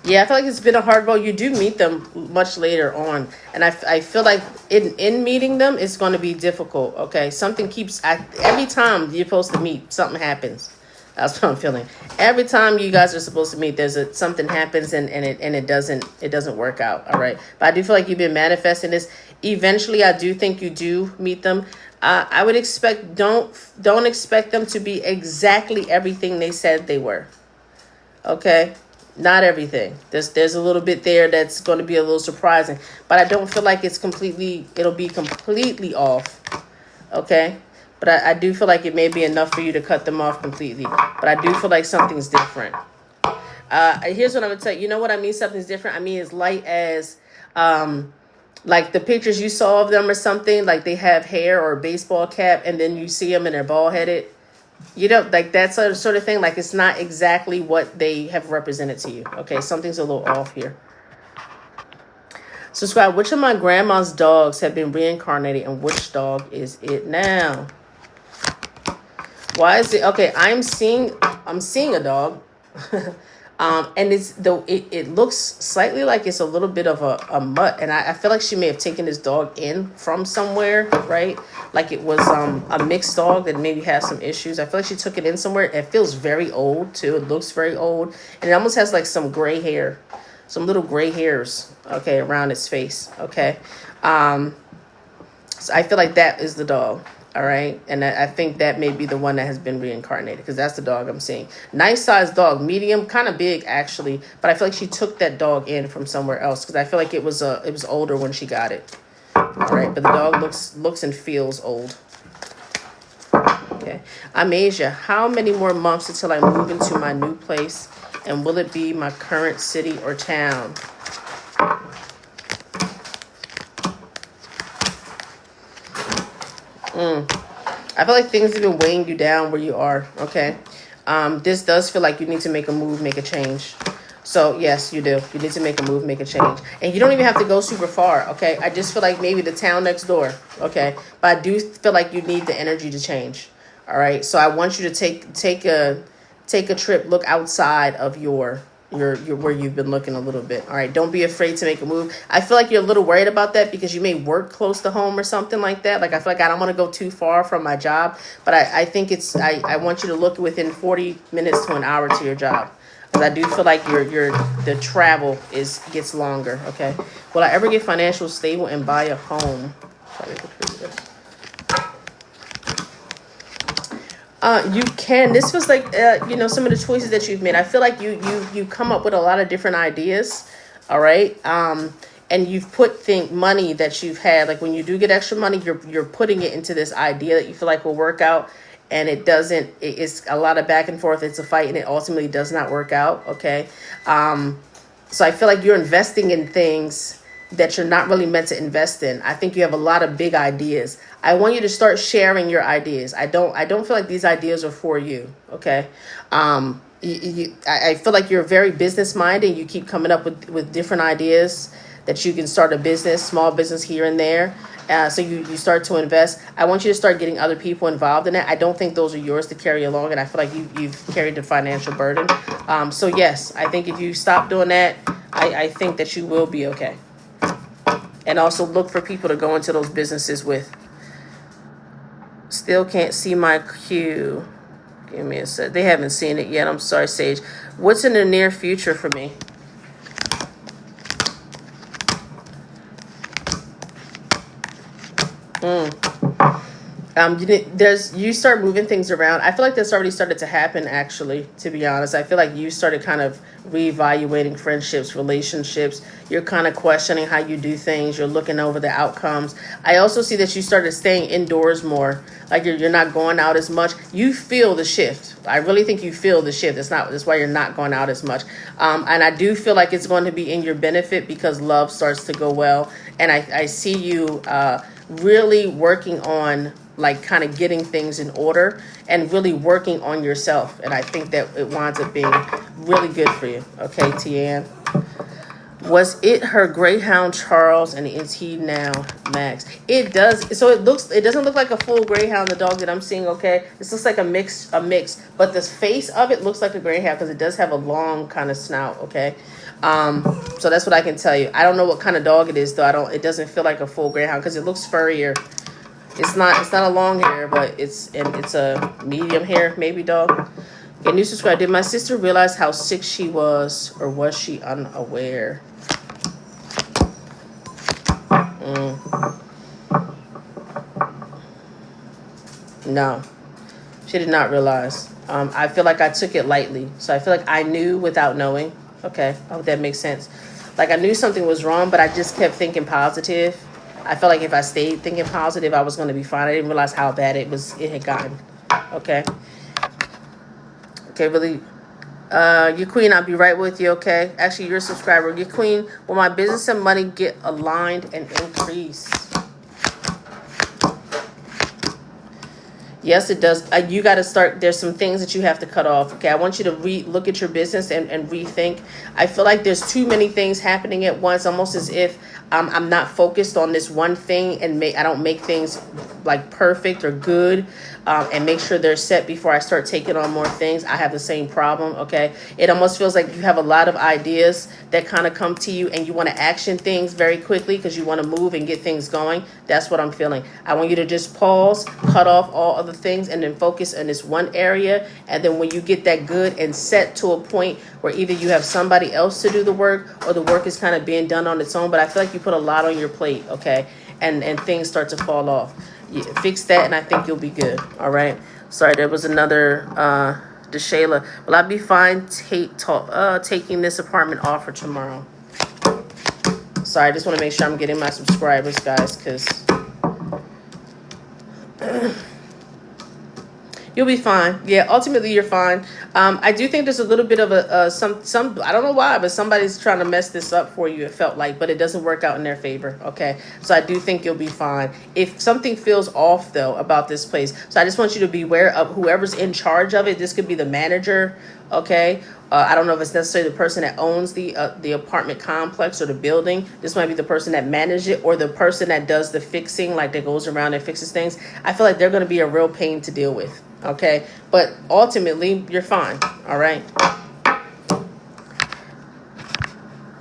Yeah, I feel like it's been a hard road. You do meet them much later on. And I feel like in meeting them, it's going to be difficult, okay? Something keeps... every time you're supposed to meet, something happens. That's what I'm feeling. Every time you guys are supposed to meet, something happens and it doesn't work out, all right? But I do feel like you've been manifesting this. Eventually, I do think you do meet them. I would expect... Don't expect them to be exactly everything they said they were, okay? Not everything. There's a little bit there that's going to be a little surprising, but I don't feel like it'll be completely off. Okay. But I do feel like it may be enough for you to cut them off completely. But I do feel like something's different. Here's what I'm going to tell you. You know what I mean? Something's different. I mean, as light as, like the pictures you saw of them or something, like they have hair or a baseball cap and then you see them and they're bald headed. You know, like that sort of thing. Like it's not exactly what they have represented to you. Okay, something's a little off here. Subscribe. Which of my grandma's dogs have been reincarnated and which dog is it now? Why is it? Okay, I'm seeing a dog. And it looks slightly like it's a little bit of a mutt. And I feel like she may have taken this dog in from somewhere, right? Like it was a mixed dog that maybe has some issues. I feel like she took it in somewhere. It feels very old too. It looks very old. And it almost has like some gray hair, some little gray hairs, okay, around its face, okay? So I feel like that is the dog. All right. And I think that may be the one that has been reincarnated because that's the dog I'm seeing. Nice sized dog, medium, kind of big, actually. But I feel like she took that dog in from somewhere else because I feel like it was older when she got it. All right. But the dog looks and feels old. OK, I'm Asia. How many more months until I move into my new place? And will it be my current city or town? I feel like things have been weighing you down where you are, okay? This does feel like you need to make a move, make a change. So, yes, you do. You need to make a move, make a change. And you don't even have to go super far, okay? I just feel like maybe the town next door, okay? But I do feel like you need the energy to change, all right? So I want you to take a trip, look outside of your where you've been looking a little bit. All right, don't be afraid to make a move. I feel like you're a little worried about that because you may work close to home or something like that. Like I feel like I don't want to go too far from my job, but I think I want you to look within 40 minutes to an hour to your job. Because I do feel like the travel gets longer, okay? Will I ever get financial stable and buy a home? You can. This was like, some of the choices that you've made. I feel like you come up with a lot of different ideas. All right. And you've put money that you've had, like when you do get extra money, you're putting it into this idea that you feel like will work out. And it doesn't, it's a lot of back and forth. It's a fight and it ultimately does not work out. Okay. So I feel like you're investing in things that you're not really meant to invest in. I think you have a lot of big ideas. I want you to start sharing your ideas. I don't feel like these ideas are for you. Okay. I feel like you're very business minded. You keep coming up with different ideas that you can start a business, small business here and there. So you start to invest. I want you to start getting other people involved in it. I don't think those are yours to carry along. And I feel like you've carried the financial burden. So yes, I think if you stop doing that, I think that you will be okay. And also look for people to go into those businesses with. Still can't see my cue. Give me a sec. They haven't seen it yet. I'm sorry, Sage. What's in the near future for me? You start moving things around. I feel like that's already started to happen, actually, to be honest. I feel like you started kind of reevaluating friendships, relationships. You're kind of questioning how you do things. You're looking over the outcomes. I also see that you started staying indoors more. Like you're not going out as much. You feel the shift. I really think you feel the shift. That's why you're not going out as much. And I do feel like it's going to be in your benefit because love starts to go well. And I see you really working on like kind of getting things in order and really working on yourself. And I think that it winds up being really good for you. Okay, Tian. Was it her greyhound Charles, and is he now Max? It does. So it doesn't look like a full greyhound, the dog that I'm seeing, okay? This looks like a mix, but the face of it looks like a greyhound because it does have a long kind of snout, okay? So that's what I can tell you. I don't know what kind of dog it is though. It doesn't feel like a full greyhound because it looks furrier. It's not a long hair, but it's a medium hair maybe dog. Okay, new subscriber. Did my sister realize how sick she was, or was she unaware? No, she did not realize. I feel like I took it lightly. So I feel like I knew without knowing. Okay, I hope that makes sense. Like I knew something was wrong, but I just kept thinking positive. I felt like if I stayed thinking positive, I was going to be fine. I didn't realize how bad it had gotten. Okay. Okay, really. Your queen, I'll be right with you, okay? Actually, you're a subscriber. Your queen, will my business and money get aligned and increase? Yes, it does. You got to start. There's some things that you have to cut off. Okay, I want you to look at your business and rethink. I feel like there's too many things happening at once, almost as if I'm not focused on this one thing, and I don't make things like perfect or good, and make sure they're set before I start taking on more things. I have the same problem. Okay, it almost feels like you have a lot of ideas that kind of come to you, and you want to action things very quickly because you want to move and get things going. That's what I'm feeling. I want you to just pause, cut off all other things, and then focus on this one area. And then when you get that good and set to a point where either you have somebody else to do the work or the work is kind of being done on its own, but I feel like you put a lot on your plate, okay? And things start to fall off. You fix that, and I think you'll be good. All right. Sorry, there was another DeShayla. Will I be fine taking this apartment offer tomorrow? Sorry, I just want to make sure I'm getting my subscribers, guys, because you'll be fine. Yeah, ultimately you're fine. I do think there's a little bit of some I don't know why, but somebody's trying to mess this up for you, it felt like, but it doesn't work out in their favor, okay? So I do think you'll be fine. If something feels off, though, about this place, so I just want you to be aware of whoever's in charge of it. This could be the manager, okay? I don't know if it's necessarily the person that owns the apartment complex or the building. This might be the person that managed it, or the person that does the fixing, like that goes around and fixes things. I feel like they're going to be a real pain to deal with. Okay, but ultimately you're fine. All right.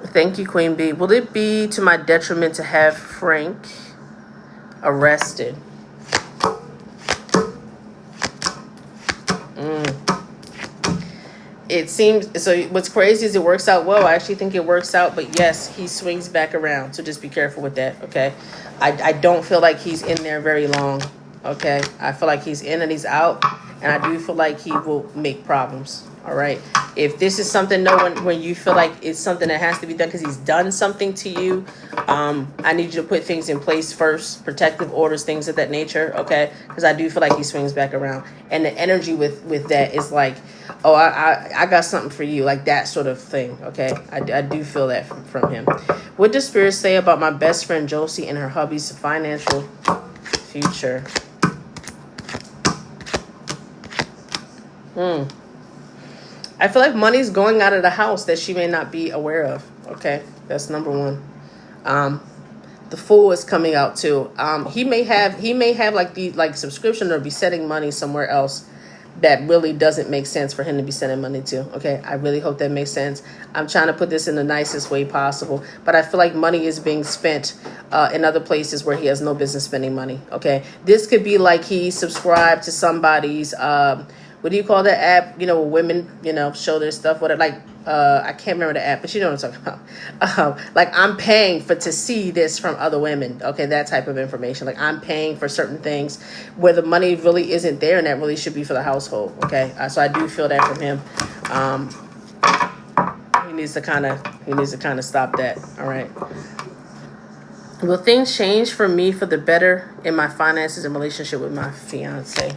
Thank you, Queen Bee. Will it be to my detriment to have Frank arrested? It seems so. What's crazy is it works out well. I actually think it works out, but yes, he swings back around. So just be careful with that. Okay, I don't feel like he's in there very long. Okay, I feel like he's in and he's out, and I do feel like he will make problems. All right, if this is something, when you feel like it's something that has to be done because he's done something to you, I need you to put things in place first, protective orders, things of that nature. Okay, because I do feel like he swings back around, and the energy with that is like, oh, I got something for you, like that sort of thing. Okay, I do feel that from him. What does Spirit say about my best friend Josie and her hubby's financial future? I feel like money's going out of the house that she may not be aware of. Okay, that's number one. The Fool is coming out too. He may have like subscription or be sending money somewhere else that really doesn't make sense for him to be sending money to. Okay, I really hope that makes sense. I'm trying to put this in the nicest way possible, but I feel like money is being spent in other places where he has no business spending money. Okay, this could be like he subscribed to somebody's what do you call that app? You know, where women, show their stuff. I can't remember the app, but you know what I'm talking about. Like I'm paying to see this from other women. Okay, that type of information. Like I'm paying for certain things where the money really isn't there, and that really should be for the household. Okay, so I do feel that from him. He needs to kind of stop that. All right. Will things change for me for the better in my finances and relationship with my fiance?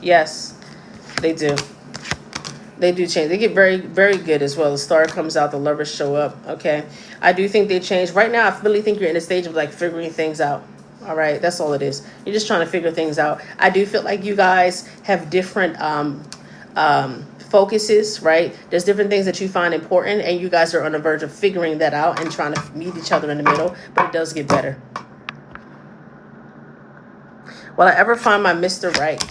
Yes, they do. They do change. They get very, very good as well. The star comes out, the lovers show up. Okay. I do think they change. Right now, I really think you're in a stage of like figuring things out. All right, that's all it is. You're just trying to figure things out. I do feel like you guys have different focuses, right? There's different things that you find important, and you guys are on the verge of figuring that out and trying to meet each other in the middle. But it does get better. Will I ever find my Mr. Right?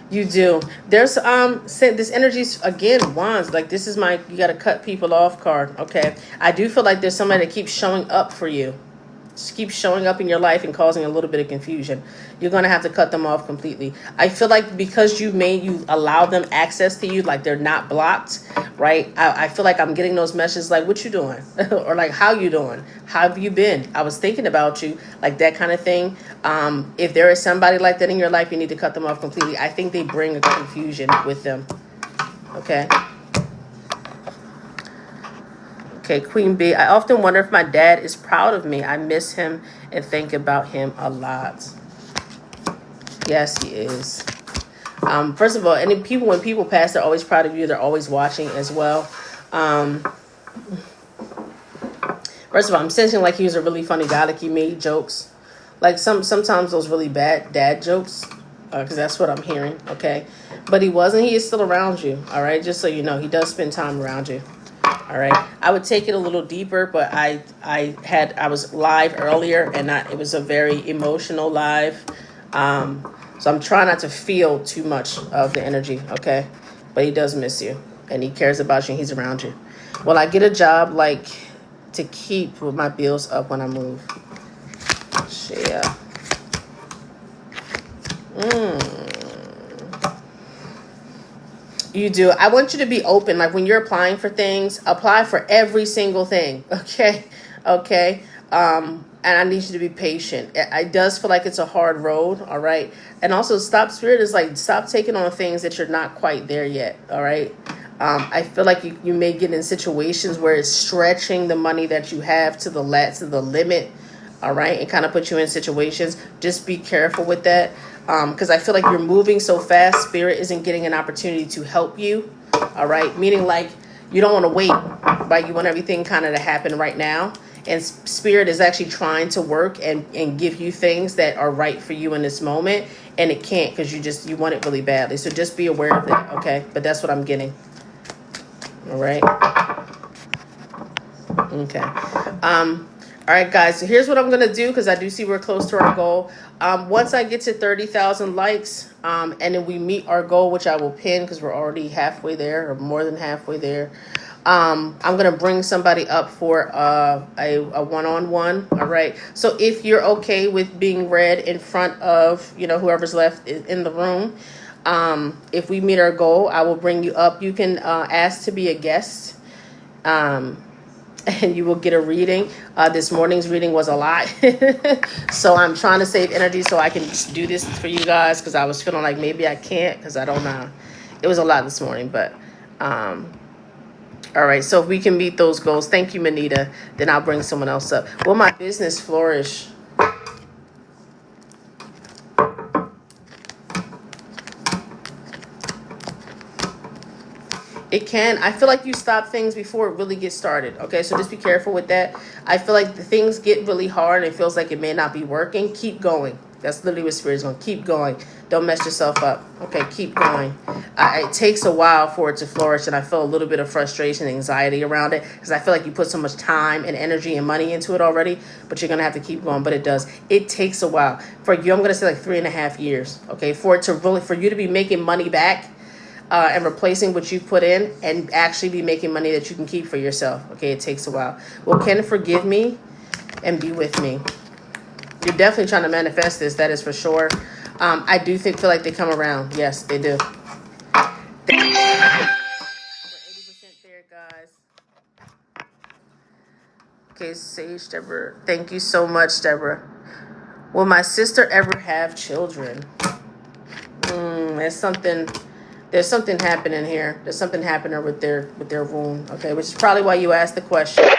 You do. There's this energy's again wands. Like this is my you gotta cut people off card. Okay. I do feel like there's somebody that keeps showing up for you. Just keep showing up in your life and causing a little bit of confusion. You're gonna have to cut them off completely. I feel like because you allow them access to you, like they're not blocked, right? I feel like I'm getting those messages like, "What you doing?" or like, "How you doing? How have you been? I was thinking about you," like that kind of thing. If there is somebody like that in your life, you need to cut them off completely. I think they bring a confusion with them. Okay. Okay, Queen B. I often wonder if my dad is proud of me. I miss him and think about him a lot. Yes, he is. First of all, when people pass, they're always proud of you. They're always watching as well. First of all, I'm sensing like he was a really funny guy. Like he made jokes, like sometimes those really bad dad jokes, because that's what I'm hearing. Okay, but he wasn't. He is still around you. All right, just so you know, he does spend time around you. All right, I would take it a little deeper, but I was live earlier, and it was a very emotional live. So I'm trying not to feel too much of the energy, okay? But he does miss you, and he cares about you, and he's around you. Will I get a job like to keep with my bills up when I move? Yeah. You do. I want you to be open. Like when you're applying for things, apply for every single thing. Okay. Okay. And I need you to be patient. It does feel like it's a hard road. All right. And also Spirit is like, stop taking on things that you're not quite there yet. All right. I feel like you may get in situations where it's stretching the money that you have to the limit. All right. And kind of put you in situations. Just be careful with that. Because I feel like you're moving so fast, Spirit isn't getting an opportunity to help you. All right. Meaning like you don't want to wait, right? You want everything kind of to happen right now. And Spirit is actually trying to work and give you things that are right for you in this moment. And it can't because you want it really badly. So just be aware of that. Okay. But that's what I'm getting. All right. Okay. All right, guys. So here's what I'm going to do because I do see we're close to our goal. Once I get to 30,000 likes and then we meet our goal, which I will pin because we're already halfway there or more than halfway there. I'm going to bring somebody up for a one-on-one. All right. So if you're okay with being read in front of, whoever's left in the room, if we meet our goal, I will bring you up. You can ask to be a guest. And you will get a reading. This morning's reading was a lot. So I'm trying to save energy so I can do this for you guys because I was feeling like maybe I can't because I don't know. It was a lot this morning, but all right. So if we can meet those goals, thank you, Manita. Then I'll bring someone else up. Will my business flourish? It can. I feel like you stop things before it really gets started. Okay, so just be careful with that. I feel like the things get really hard and it feels like it may not be working. Keep going. That's literally what Spirit's going. Keep going. Don't mess yourself up. Okay, keep going. It takes a while for it to flourish, and I feel a little bit of frustration and anxiety around it because I feel like you put so much time and energy and money into it already, but you're going to have to keep going. But it does. It takes a while. For you, I'm going to say like 3.5 years, okay, for you to be making money back and replacing what you put in and actually be making money that you can keep for yourself. Okay, it takes a while. Well, Ken, forgive me and be with me. You're definitely trying to manifest this, that is for sure. I do feel like they come around. Yes, they do. We're 80% there, guys. Okay, Sage, Deborah. Thank you so much, Deborah. Will my sister ever have children? There's something happening here. There's something happening with their womb. Okay, which is probably why you asked the question. They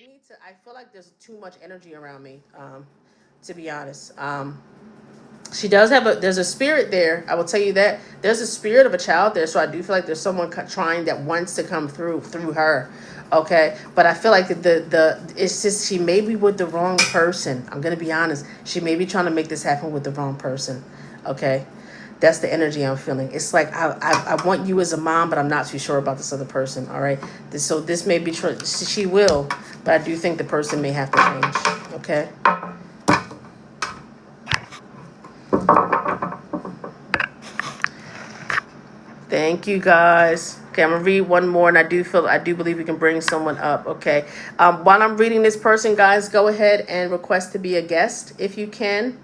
need to. I feel like there's too much energy around me. To be honest. She does have a, there's a spirit there. I will tell you that there's a spirit of a child there. So I do feel like there's someone trying that wants to come through her. Okay, but I feel like the it's just she may be with the wrong person. I'm gonna be honest. She may be trying to make this happen with the wrong person. Okay, that's the energy I'm feeling. It's like I want you as a mom, but I'm not too sure about this other person. All right, so this may be true. She will, but I do think the person may have to change. Okay. Thank you guys. Okay, I'm gonna read one more, and I do believe we can bring someone up. Okay, while I'm reading this person, guys, go ahead and request to be a guest if you can.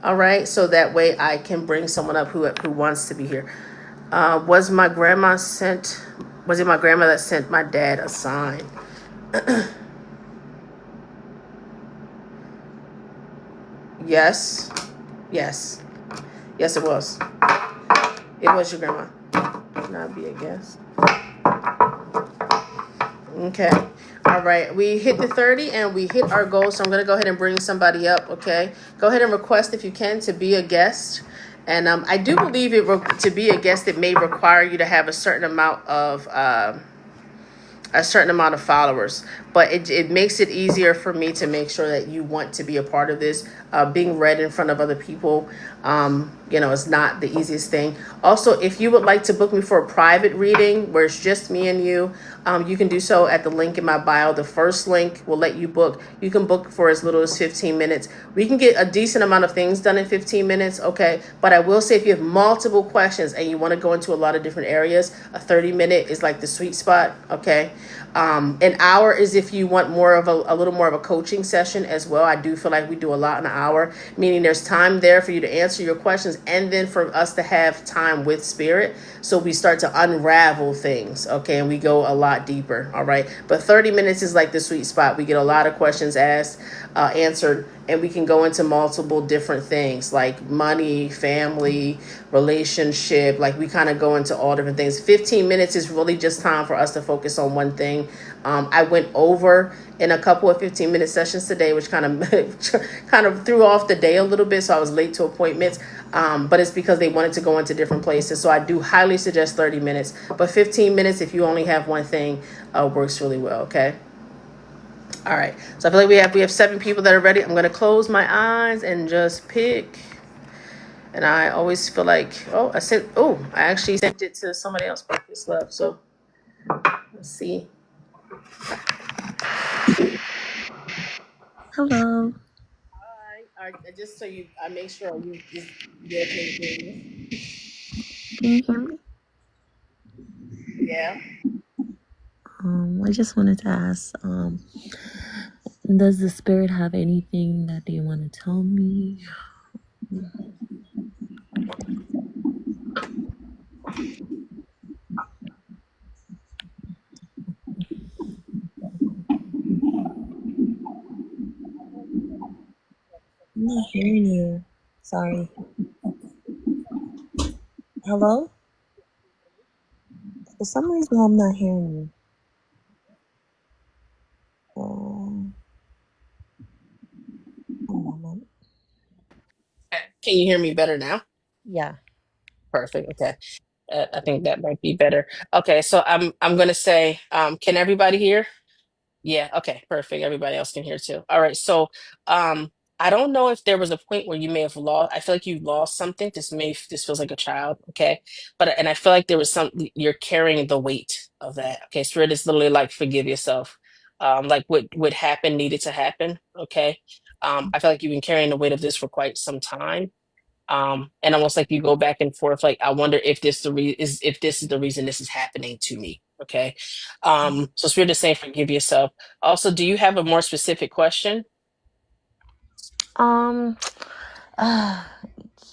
All right, so that way I can bring someone up who wants to be here. Was my grandma sent? Was it my grandma that sent my dad a sign? Yes, yes, yes. It was. It was your grandma. Can I be a guest? Okay. All right. We hit the 30 and we hit our goal. So I'm going to go ahead and bring somebody up. Okay. Go ahead and request if you can to be a guest. And I do believe to be a guest, it may require you to have a certain amount of followers, but it makes it easier for me to make sure that you want to be a part of this. Being read in front of other people, is not the easiest thing. Also, if you would like to book me for a private reading where it's just me and you, you can do so at the link in my bio. The first link will let you book. You can book for as little as 15 minutes. We can get a decent amount of things done in 15 minutes, okay? But I will say if you have multiple questions and you want to go into a lot of different areas, a 30-minute is like the sweet spot, okay? An hour is if you want more of a little more of a coaching session as well. I do feel like we do a lot in an hour, meaning there's time there for you to answer your questions and then for us to have time with spirit. So we start to unravel things, okay? And we go a lot deeper, all right? But 30 minutes is like the sweet spot. We get a lot of questions asked, answered, and we can go into multiple different things like money, family, relationship. Like we kind of go into all different things. 15 minutes is really just time for us to focus on one thing. I went over in a couple of 15-minute sessions today, which kind of kind of threw off the day a little bit. So I was late to appointments, but it's because they wanted to go into different places. So I do highly suggest 30 minutes, but 15 minutes if you only have one thing works really well. Okay. All right. So I feel like we have 7 people that are ready. I'm gonna close my eyes and just pick. And I always feel like, I actually sent it to somebody else, but it's love. So let's see. Hello. I just so I make sure you're okay with doing Can you hear me? this. Yeah. I just wanted to ask, does the spirit have anything that they want to tell me? I'm not hearing you. Sorry. Hello? For some reason, I'm not hearing you. Um, one moment. Can you hear me better now? Yeah. Perfect. Okay. I think that might be better. Okay. So I'm gonna say, can everybody hear? Yeah, okay, perfect. Everybody else can hear too. All right, so I don't know if there was a point where you may have lost. I feel like you lost something. This feels like a child, okay? But and I feel like there was some you're carrying the weight of that. Okay, spirit is literally like forgive yourself. Like what happened needed to happen, okay? I feel like you've been carrying the weight of this for quite some time, and almost like you go back and forth like I wonder if if this is the reason this is happening to me, okay. So spirit is saying forgive yourself. Also, do you have a more specific question? Um, uh,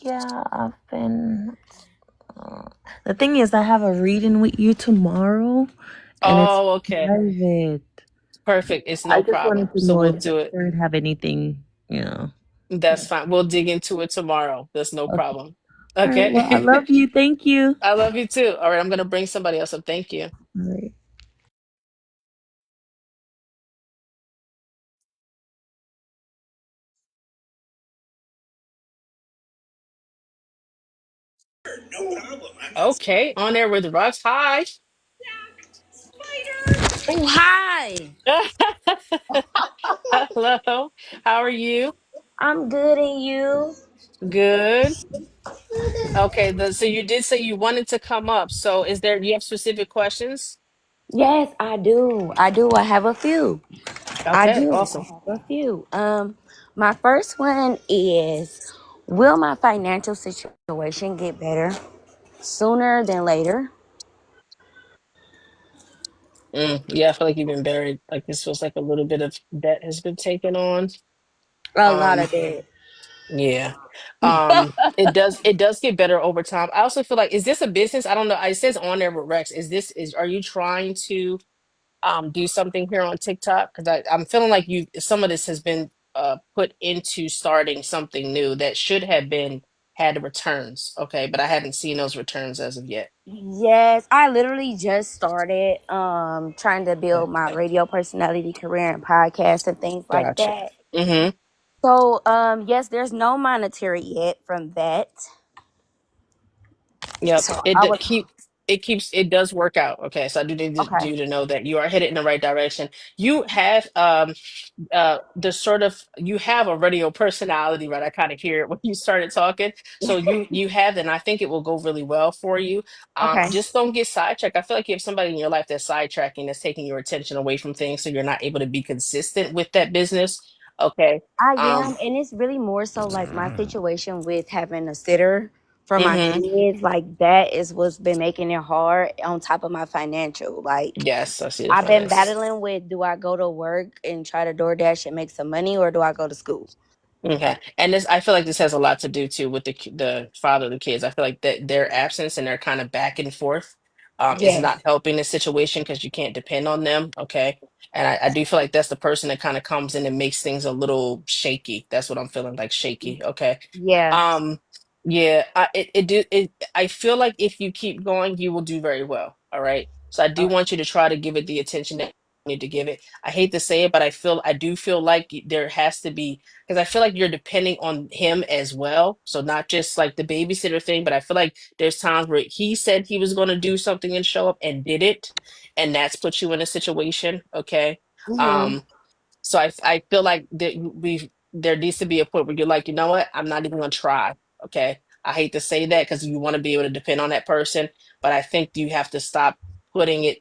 yeah, I've been. Uh, the thing is, I have a reading with you tomorrow, and it's Oh, okay, private. perfect, it's I no just problem, wanted to so know we'll if the do it. spirit have anything, you know. That's fine, we'll dig into it tomorrow. That's no Okay. problem. All right. Well, I Okay. love you. Thank you. I love you too. All right, I'm gonna bring somebody else up. Thank you. All right. Okay, on there with Rux. Hi. Oh, hi. Hello. How are you? I'm good, and you? Good. Okay, so you did say you wanted to come up. So do you have specific questions? Yes, I do. I do. I have a few. I Okay, do. I awesome. have a few. My first one is, will my financial situation get better sooner than later? Yeah, I feel like you've been buried. Like this feels like a little bit of debt has been taken on. A lot Um, of it. yeah. It does get better over time. I also feel like, is this a business? I don't know. It says on there with Rex. Are you trying to do something here on TikTok? Because I'm feeling like some of this has been put into starting something new that should have been had returns. Okay, but I haven't seen those returns as of yet. Yes, I literally just started trying to Okay, build my radio personality career and podcast and things like gotcha. that. Mm-hmm. So yes, there's no monetary yet from that. Yep. So I was It does work out. Okay, so I do need okay. you to know that you are headed in the right direction. You have you have a radio personality, right? I kind of hear it when you started talking. So you have, and I think it will go really well for you. Okay. Just don't get sidetracked. I feel like you have somebody in your life that's sidetracking, that's taking your attention away from things, so you're not able to be consistent with that business. Okay. I Um, am, and it's really more so like my situation with having a sitter for my mhm. kids. Like that is what's been making it hard on top of my financial. Like Yes, I see the I've been finance. battling with, do I go to work and try to DoorDash and make some money, or do I go to school? Okay. And I feel like this has a lot to do too with the father of the kids. I feel like that their absence and their kind of back and forth is Yes. not helping the situation because you can't depend on them. Okay. And I do feel like that's the person that kind of comes in and makes things a little shaky. That's what I'm feeling like, shaky. Okay. Yeah. Um, yeah, I feel like if you keep going, you will do very well. All right. So I do want you to try to give it the attention that you need to give it. I hate to say it, but I do feel like there has to be, because I feel like you're depending on him as well. So not just like the babysitter thing, but I feel like there's times where he said he was going to do something and show up and did it, and that's put you in a situation. Okay. Hmm. Um, so I feel like there needs to be a point where you're like, you know what, I'm not even gonna try. Okay. I hate to say that because you want to be able to depend on that person, but I think you have to stop putting it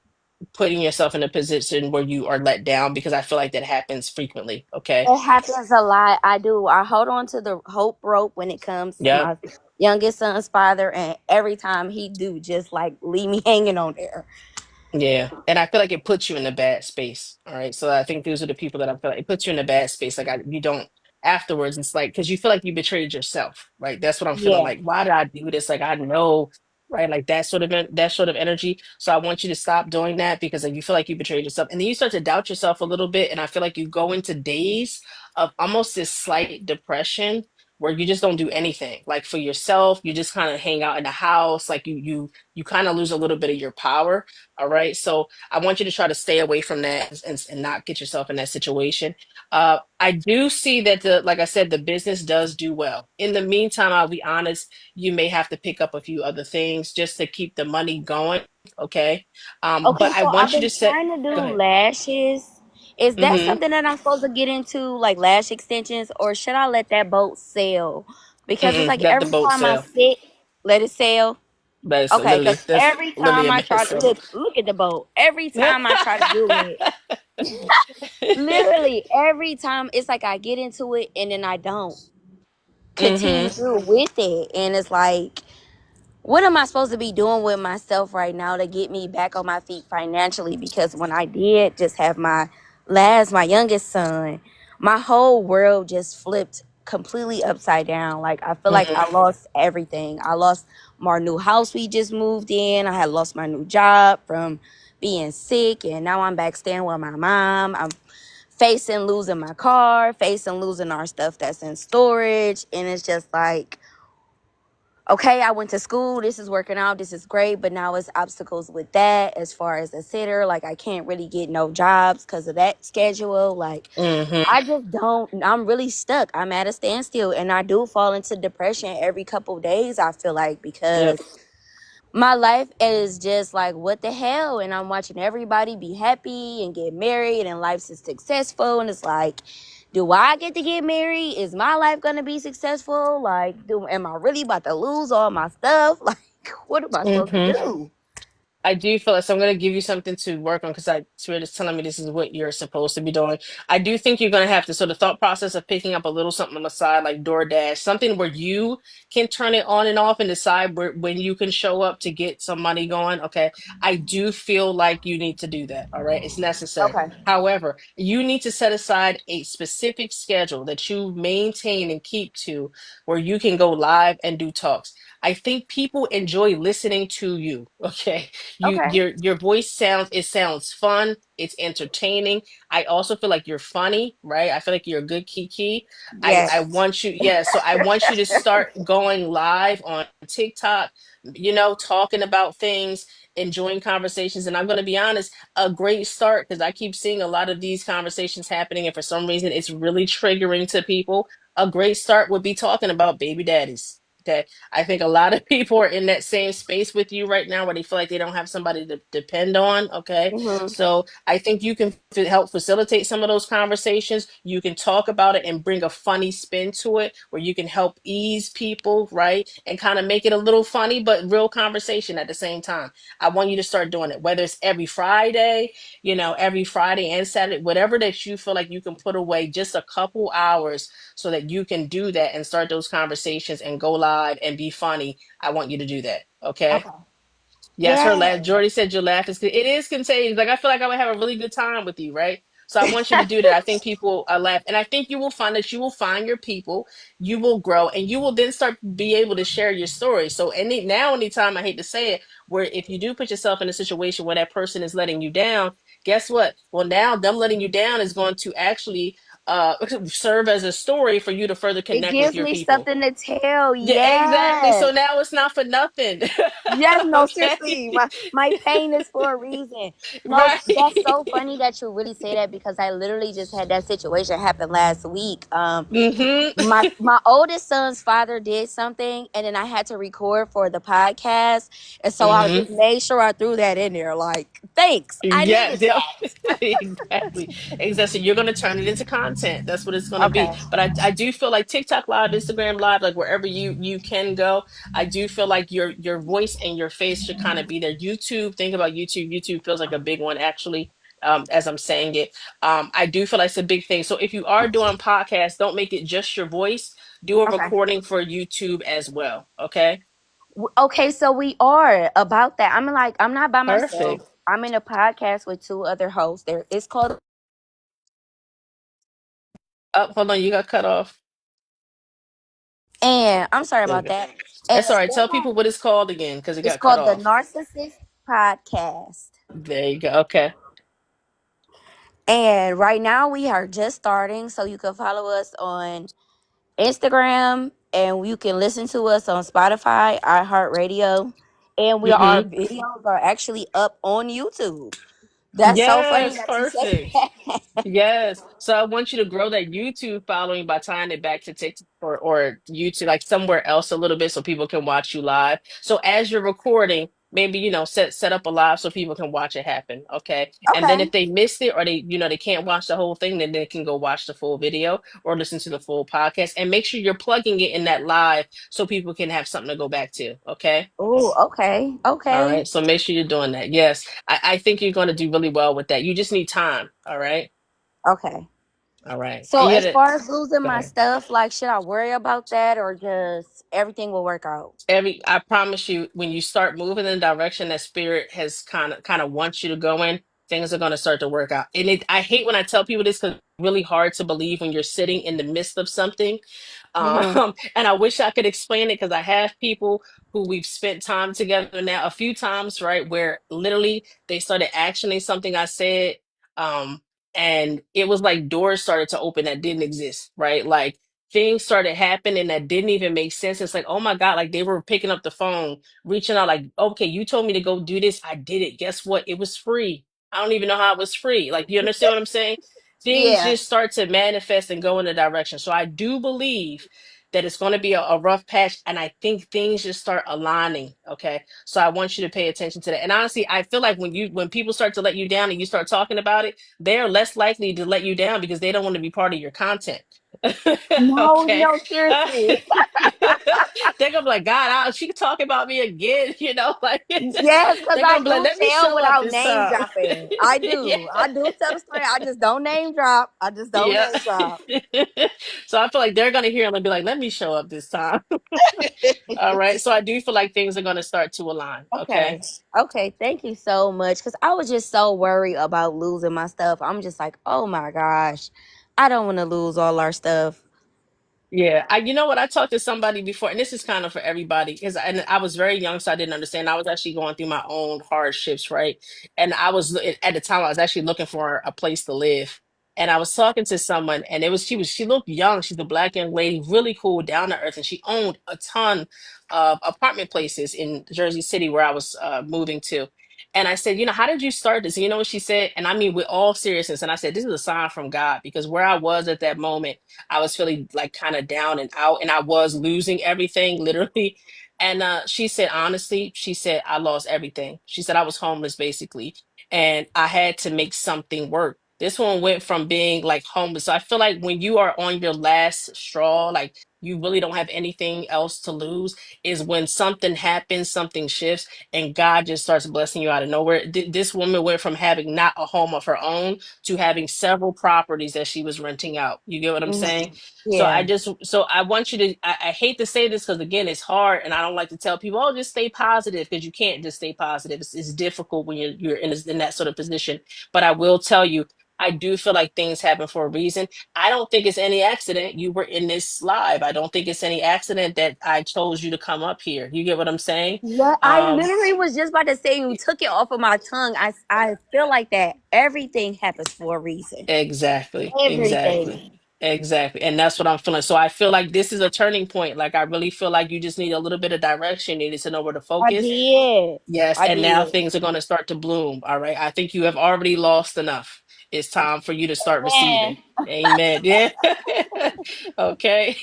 putting yourself in a position where you are let down, because I feel like that happens frequently. Okay. It happens a lot. I do. I hold on to the hope rope when it comes to Yep. my youngest son's father, and every time he do, just like leave me hanging on there. Yeah, and I feel like it puts you in a bad space. All right, so I think those are the people that I feel like it puts you in a bad space. Like you don't afterwards. It's like because you feel like you betrayed yourself, right? That's what I'm feeling Yeah. like. Why did I do this? Like I know, right? Like that sort of energy. So I want you to stop doing that because like you feel like you betrayed yourself, and then you start to doubt yourself a little bit. And I feel like you go into days of almost this slight depression where you just don't do anything like for yourself. You just kind of hang out in the house. Like you kind of lose a little bit of your power. All right. So I want you to try to stay away from that and not get yourself in that situation. I do see that like I said, the business does do well. In the meantime, I'll be honest, you may have to pick up a few other things just to keep the money going. Okay. Okay, But I so I've want you been to set, trying to do go ahead. lashes. Is that Mm-hmm. something that I'm supposed to get into, like lash extensions, or should I let that boat sail? Because it's Mm-mm. like Let the every boat time I sail. sit, let it sail. That's Okay, literally, because that's every literally time a I try to vessel. look at the boat, every time I try to do it, literally every time it's like I get into it and then I don't continue Mm-hmm. through with it, and it's like, what am I supposed to be doing with myself right now to get me back on my feet financially? Because when I did just have my youngest son, my whole world just flipped completely upside down. Like I feel like I Mm-hmm. lost everything. I lost my new house we just moved in. I had lost my new job from being sick, and now I'm back staying with my mom. I'm facing losing my car, facing losing our stuff that's in storage, and it's just like okay, I went to school, this is working out, this is great, but now it's obstacles with that as far as a sitter. Like, I can't really get no jobs because of that schedule. Like, Mm-hmm. I just don't, I'm really stuck. I'm at a standstill, and I do fall into depression every couple days, I feel like, Yep. because my life is just like, what the hell? And I'm watching everybody be happy and get married, and life's is successful. And it's like, do I get to get married? Is my life gonna be successful? Like, am I really about to lose all my stuff? Like, what am I supposed to Mm-hmm. do? I do feel like, so I'm going to give you something to work on because Spirit is telling me this is what you're supposed to be doing. I do think you're going to have to, so the thought process of picking up a little something on the side, like DoorDash, something where you can turn it on and off and decide when you can show up to get some money going. Okay. I do feel like you need to do that. All right. It's necessary. Okay. However, you need to set aside a specific schedule that you maintain and keep to where you can go live and do talks. I think people enjoy listening to you. Okay, Okay. your voice sounds fun, it's entertaining. I also feel like you're funny, right? I feel like you're a good kiki. I Yes. want you, yeah, so I want you to start going live on TikTok, talking about things, enjoying conversations. And I'm going to be honest, a great start, because I keep seeing a lot of these conversations happening, and for some reason it's really triggering to people. A great start would be talking about baby daddies. Okay, I think a lot of people are in that same space with you right now where they feel like they don't have somebody to depend on. Okay. Hmm. So I think you can help facilitate some of those conversations. You can talk about it and bring a funny spin to it where you can help ease people, right? And kind of make it a little funny, but real conversation at the same time. I want you to start doing it, whether it's every Friday, every Friday and Saturday, whatever that you feel like you can put away just a couple hours so that you can do that and start those conversations and go live and be funny. I want you to do that. Okay. Okay. Yes, her laugh. Yes. Jordy said your laugh is good. It is contagious. Like I feel like I would have a really good time with you, right? So I want you to do that. I think people laugh, and I think you will find that you will find your people. You will grow, and you will then start be able to share your story. So anytime I hate to say it, where if you do put yourself in a situation where that person is letting you down, guess what? Well, now them letting you down is going to actually serve as a story for you to further It connect with gives your me people. something to tell. Yeah, exactly. Yes. So now it's not for nothing. Yes, no, Okay. seriously. My pain is for a reason. No, that's so Right. funny that you really say that, because I literally just had that situation happen last week. Mm-hmm. My oldest son's father did something, and then I had to record for the podcast, and so I Mm-hmm. just made sure I threw that in there. Like, thanks, I Yeah, needed yeah. that. Exactly. Exactly. You're gonna turn it into content. That's what it's gonna be. Okay. But I do feel like TikTok Live, Instagram Live, like wherever you can go, I do feel like your voice and your face should kind of be there. YouTube, think about YouTube. YouTube feels like a big one actually. As I'm saying it, I do feel like it's a big thing. So if you are doing podcasts, don't make it just your voice. Do a Okay. recording for YouTube as well. Okay. Okay, so we are about that. I'm like, I'm not by myself. Perfect. I'm in a podcast with two other hosts. There, it's called, Oh, hold on, you got cut off. and I'm sorry There we about go. that. And That's all right. Tell people what it's called again because it it's got cut called the off. Narcissist Podcast. There you go. Okay. And right now we are just starting, so you can follow us on Instagram, and you can listen to us on Spotify, iHeartRadio, and our Mm-hmm. videos are actually up on YouTube. That's so funny Yes, that you said perfect. that. Yes. So I want you to grow that YouTube following by tying it back to TikTok or YouTube, like somewhere else a little bit so people can watch you live. So as you're recording, maybe, set up a live so people can watch it happen. Okay. And then Okay. if they missed it or they can't watch the whole thing, then they can go watch the full video or listen to the full podcast and make sure you're plugging it in that live so people can have something to go back to. Okay. Oh, okay. All Okay. right. So make sure you're doing that. Yes. I think you're going to do really well with that. You just need time. All right. Okay. All right. So And you as had it. far as losing Go my ahead. stuff, like, should I worry about that, or just everything will work out? I promise you, when you start moving in the direction that spirit has kind of wants you to go in, things are going to start to work out. And I hate when I tell people this because it's really hard to believe when you're sitting in the midst of something. Hmm. And I wish I could explain it because I have people who we've spent time together now a few times, right? Where literally they started actioning something I said. Um, and it was like doors started to open that didn't exist, right? Like things started happening that didn't even make sense. It's like, oh my God, like they were picking up the phone, reaching out, like, okay, you told me to go do this. I did it. Guess what? It was free. I don't even know how it was free. Like, you understand what I'm saying? Things Yeah. just start to manifest and go in a direction. So I do believe that it's going to be a rough patch. And I think things just start aligning. Okay. So I want you to pay attention to that. And honestly, I feel like when people start to let you down and you start talking about it, they're less likely to let you down because they don't want to be part of your content. No, Okay. no, seriously. They're gonna be like, God, she talking about me again, like Yes, because they're I gonna be like, do let me tell show up without this name time. dropping. I Yeah. do. I do tell the story. I just don't name drop. I just don't Yeah. name drop. So I feel like they're gonna hear them and be like, let me show up this time. All right. So I do feel like things are gonna start to align. Okay. Okay. Okay. Thank you so much. Because I was just so worried about losing my stuff. I'm just like, oh my gosh, I don't want to lose all our stuff. Yeah, you know what? I talked to somebody before, and this is kind of for everybody, because and I was very young, so I didn't understand. I was actually going through my own hardships, right? And I was at the time I was actually looking for a place to live, and I was talking to someone, and she looked young. She's a black young lady, really cool, down to earth, and she owned a ton of apartment places in Jersey City where I was moving to. And I said, how did you start this? And you know what she said? And I mean, with all seriousness, and I said, this is a sign from God because where I was at that moment. I was feeling like kind of down and out, and I was losing everything literally. And she said, honestly, she said, I lost everything. She said, I was homeless basically, and I had to make something work. This one went from being like homeless. So I feel like when you are on your last straw, like you really don't have anything else to lose, is when something happens, something shifts, and God just starts blessing you out of nowhere. This woman went from having not a home of her own to having several properties that she was renting out. You get what I'm saying? Mhm. So Yeah. I want you to, I hate to say this because again, it's hard and I don't like to tell people, oh, just stay positive because you can't just stay positive. It's difficult when you're in that sort of position. But I will tell you, I do feel like things happen for a reason. I don't think it's any accident you were in this live. I don't think it's any accident that I chose you to come up here. You get what I'm saying? Yeah, I Um, literally was just about to say you took it off of my tongue. I feel like that everything happens for a reason. Exactly, exactly, Everything. exactly. And that's what I'm feeling. So I feel like this is a turning point. Like I really feel like you just need a little bit of direction. You need to know where to I focus. did. Yes, I and now did. things are going to start to bloom. All right. I think you have already lost enough. It's time for you to start Man, receiving. Amen. Yeah. Okay.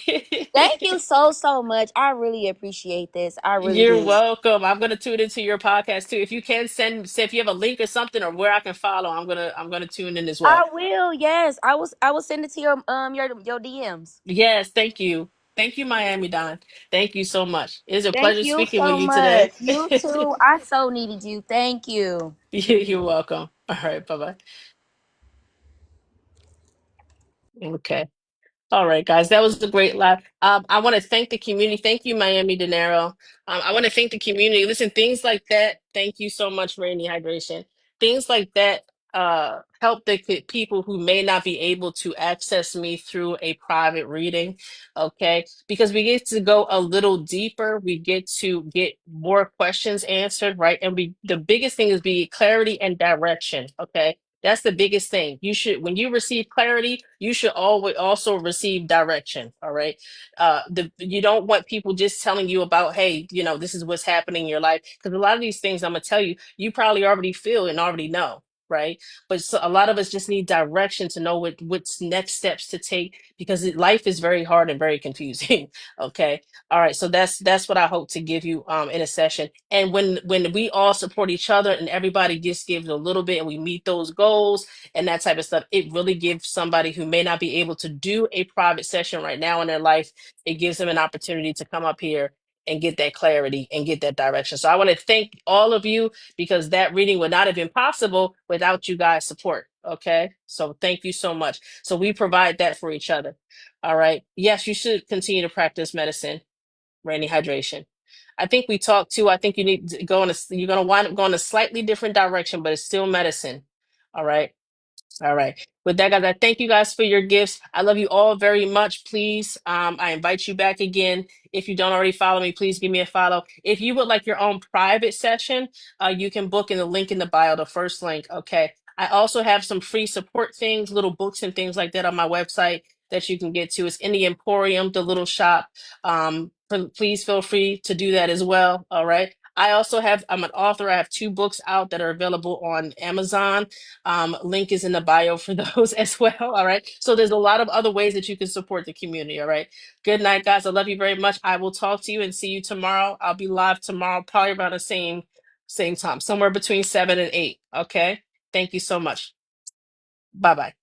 thank you so so much. I really appreciate this. I really You're do. welcome. I'm gonna tune into your podcast too. If you can say if you have a link or something or where I can follow, I'm gonna tune in as I well. will. Yes, I will send it to your DMs. Yes, thank you. Thank you, Miami Don. Thank you so much. It's a Thank pleasure you speaking with so you much. today. You too. I so needed you. Thank you. You're welcome. All right, bye-bye. Okay. All right, guys, that was a great live. I want to thank the community. Thank you, Miami De Niro. I want to thank the community. Listen, things like that. Thank you so much, Rainy Hydration. Things like that help the people who may not be able to access me through a private reading. Okay, because we get to go a little deeper. We get to get more questions answered, right? And the biggest thing is be clarity and direction. Okay, that's the biggest thing. You should, when you receive clarity, you should always also receive direction. All right. You don't want people just telling you about, hey, this is what's happening in your life. Because a lot of these things I'm gonna tell you, you probably already feel and already know. Right. But so a lot of us just need direction to know what's next steps to take because life is very hard and very confusing. Okay. All right. So that's what I hope to give you in a session. And when we all support each other and everybody just gives a little bit and we meet those goals and that type of stuff, it really gives somebody who may not be able to do a private session right now in their life, it gives them an opportunity to come up here and get that clarity and get that direction. So I want to thank all of you because that reading would not have been possible without you guys' support. Okay. So thank you so much. So we provide that for each other. All right. Yes, you should continue to practice medicine, rainy hydration. I think we talked too. I think you need to go you're going to wind up going a slightly different direction, but it's still medicine. All right. All right. With that, guys, I thank you guys for your gifts. I love you all very much. Please, I invite you back again. If you don't already follow me, please give me a follow. If you would like your own private session, you can book in the link in the bio, the first link. Okay. I also have some free support things, little books and things like that on my website that you can get to. It's in the Emporium, the little shop. Please feel free to do that as well. All right. I also have, I'm an author. I have 2 books out that are available on Amazon. Link is in the bio for those as well. All right. So there's a lot of other ways that you can support the community. All right. Good night, guys. I love you very much. I will talk to you and see you tomorrow. I'll be live tomorrow, probably around the same time, somewhere between 7 and 8. Okay. Thank you so much. Bye bye.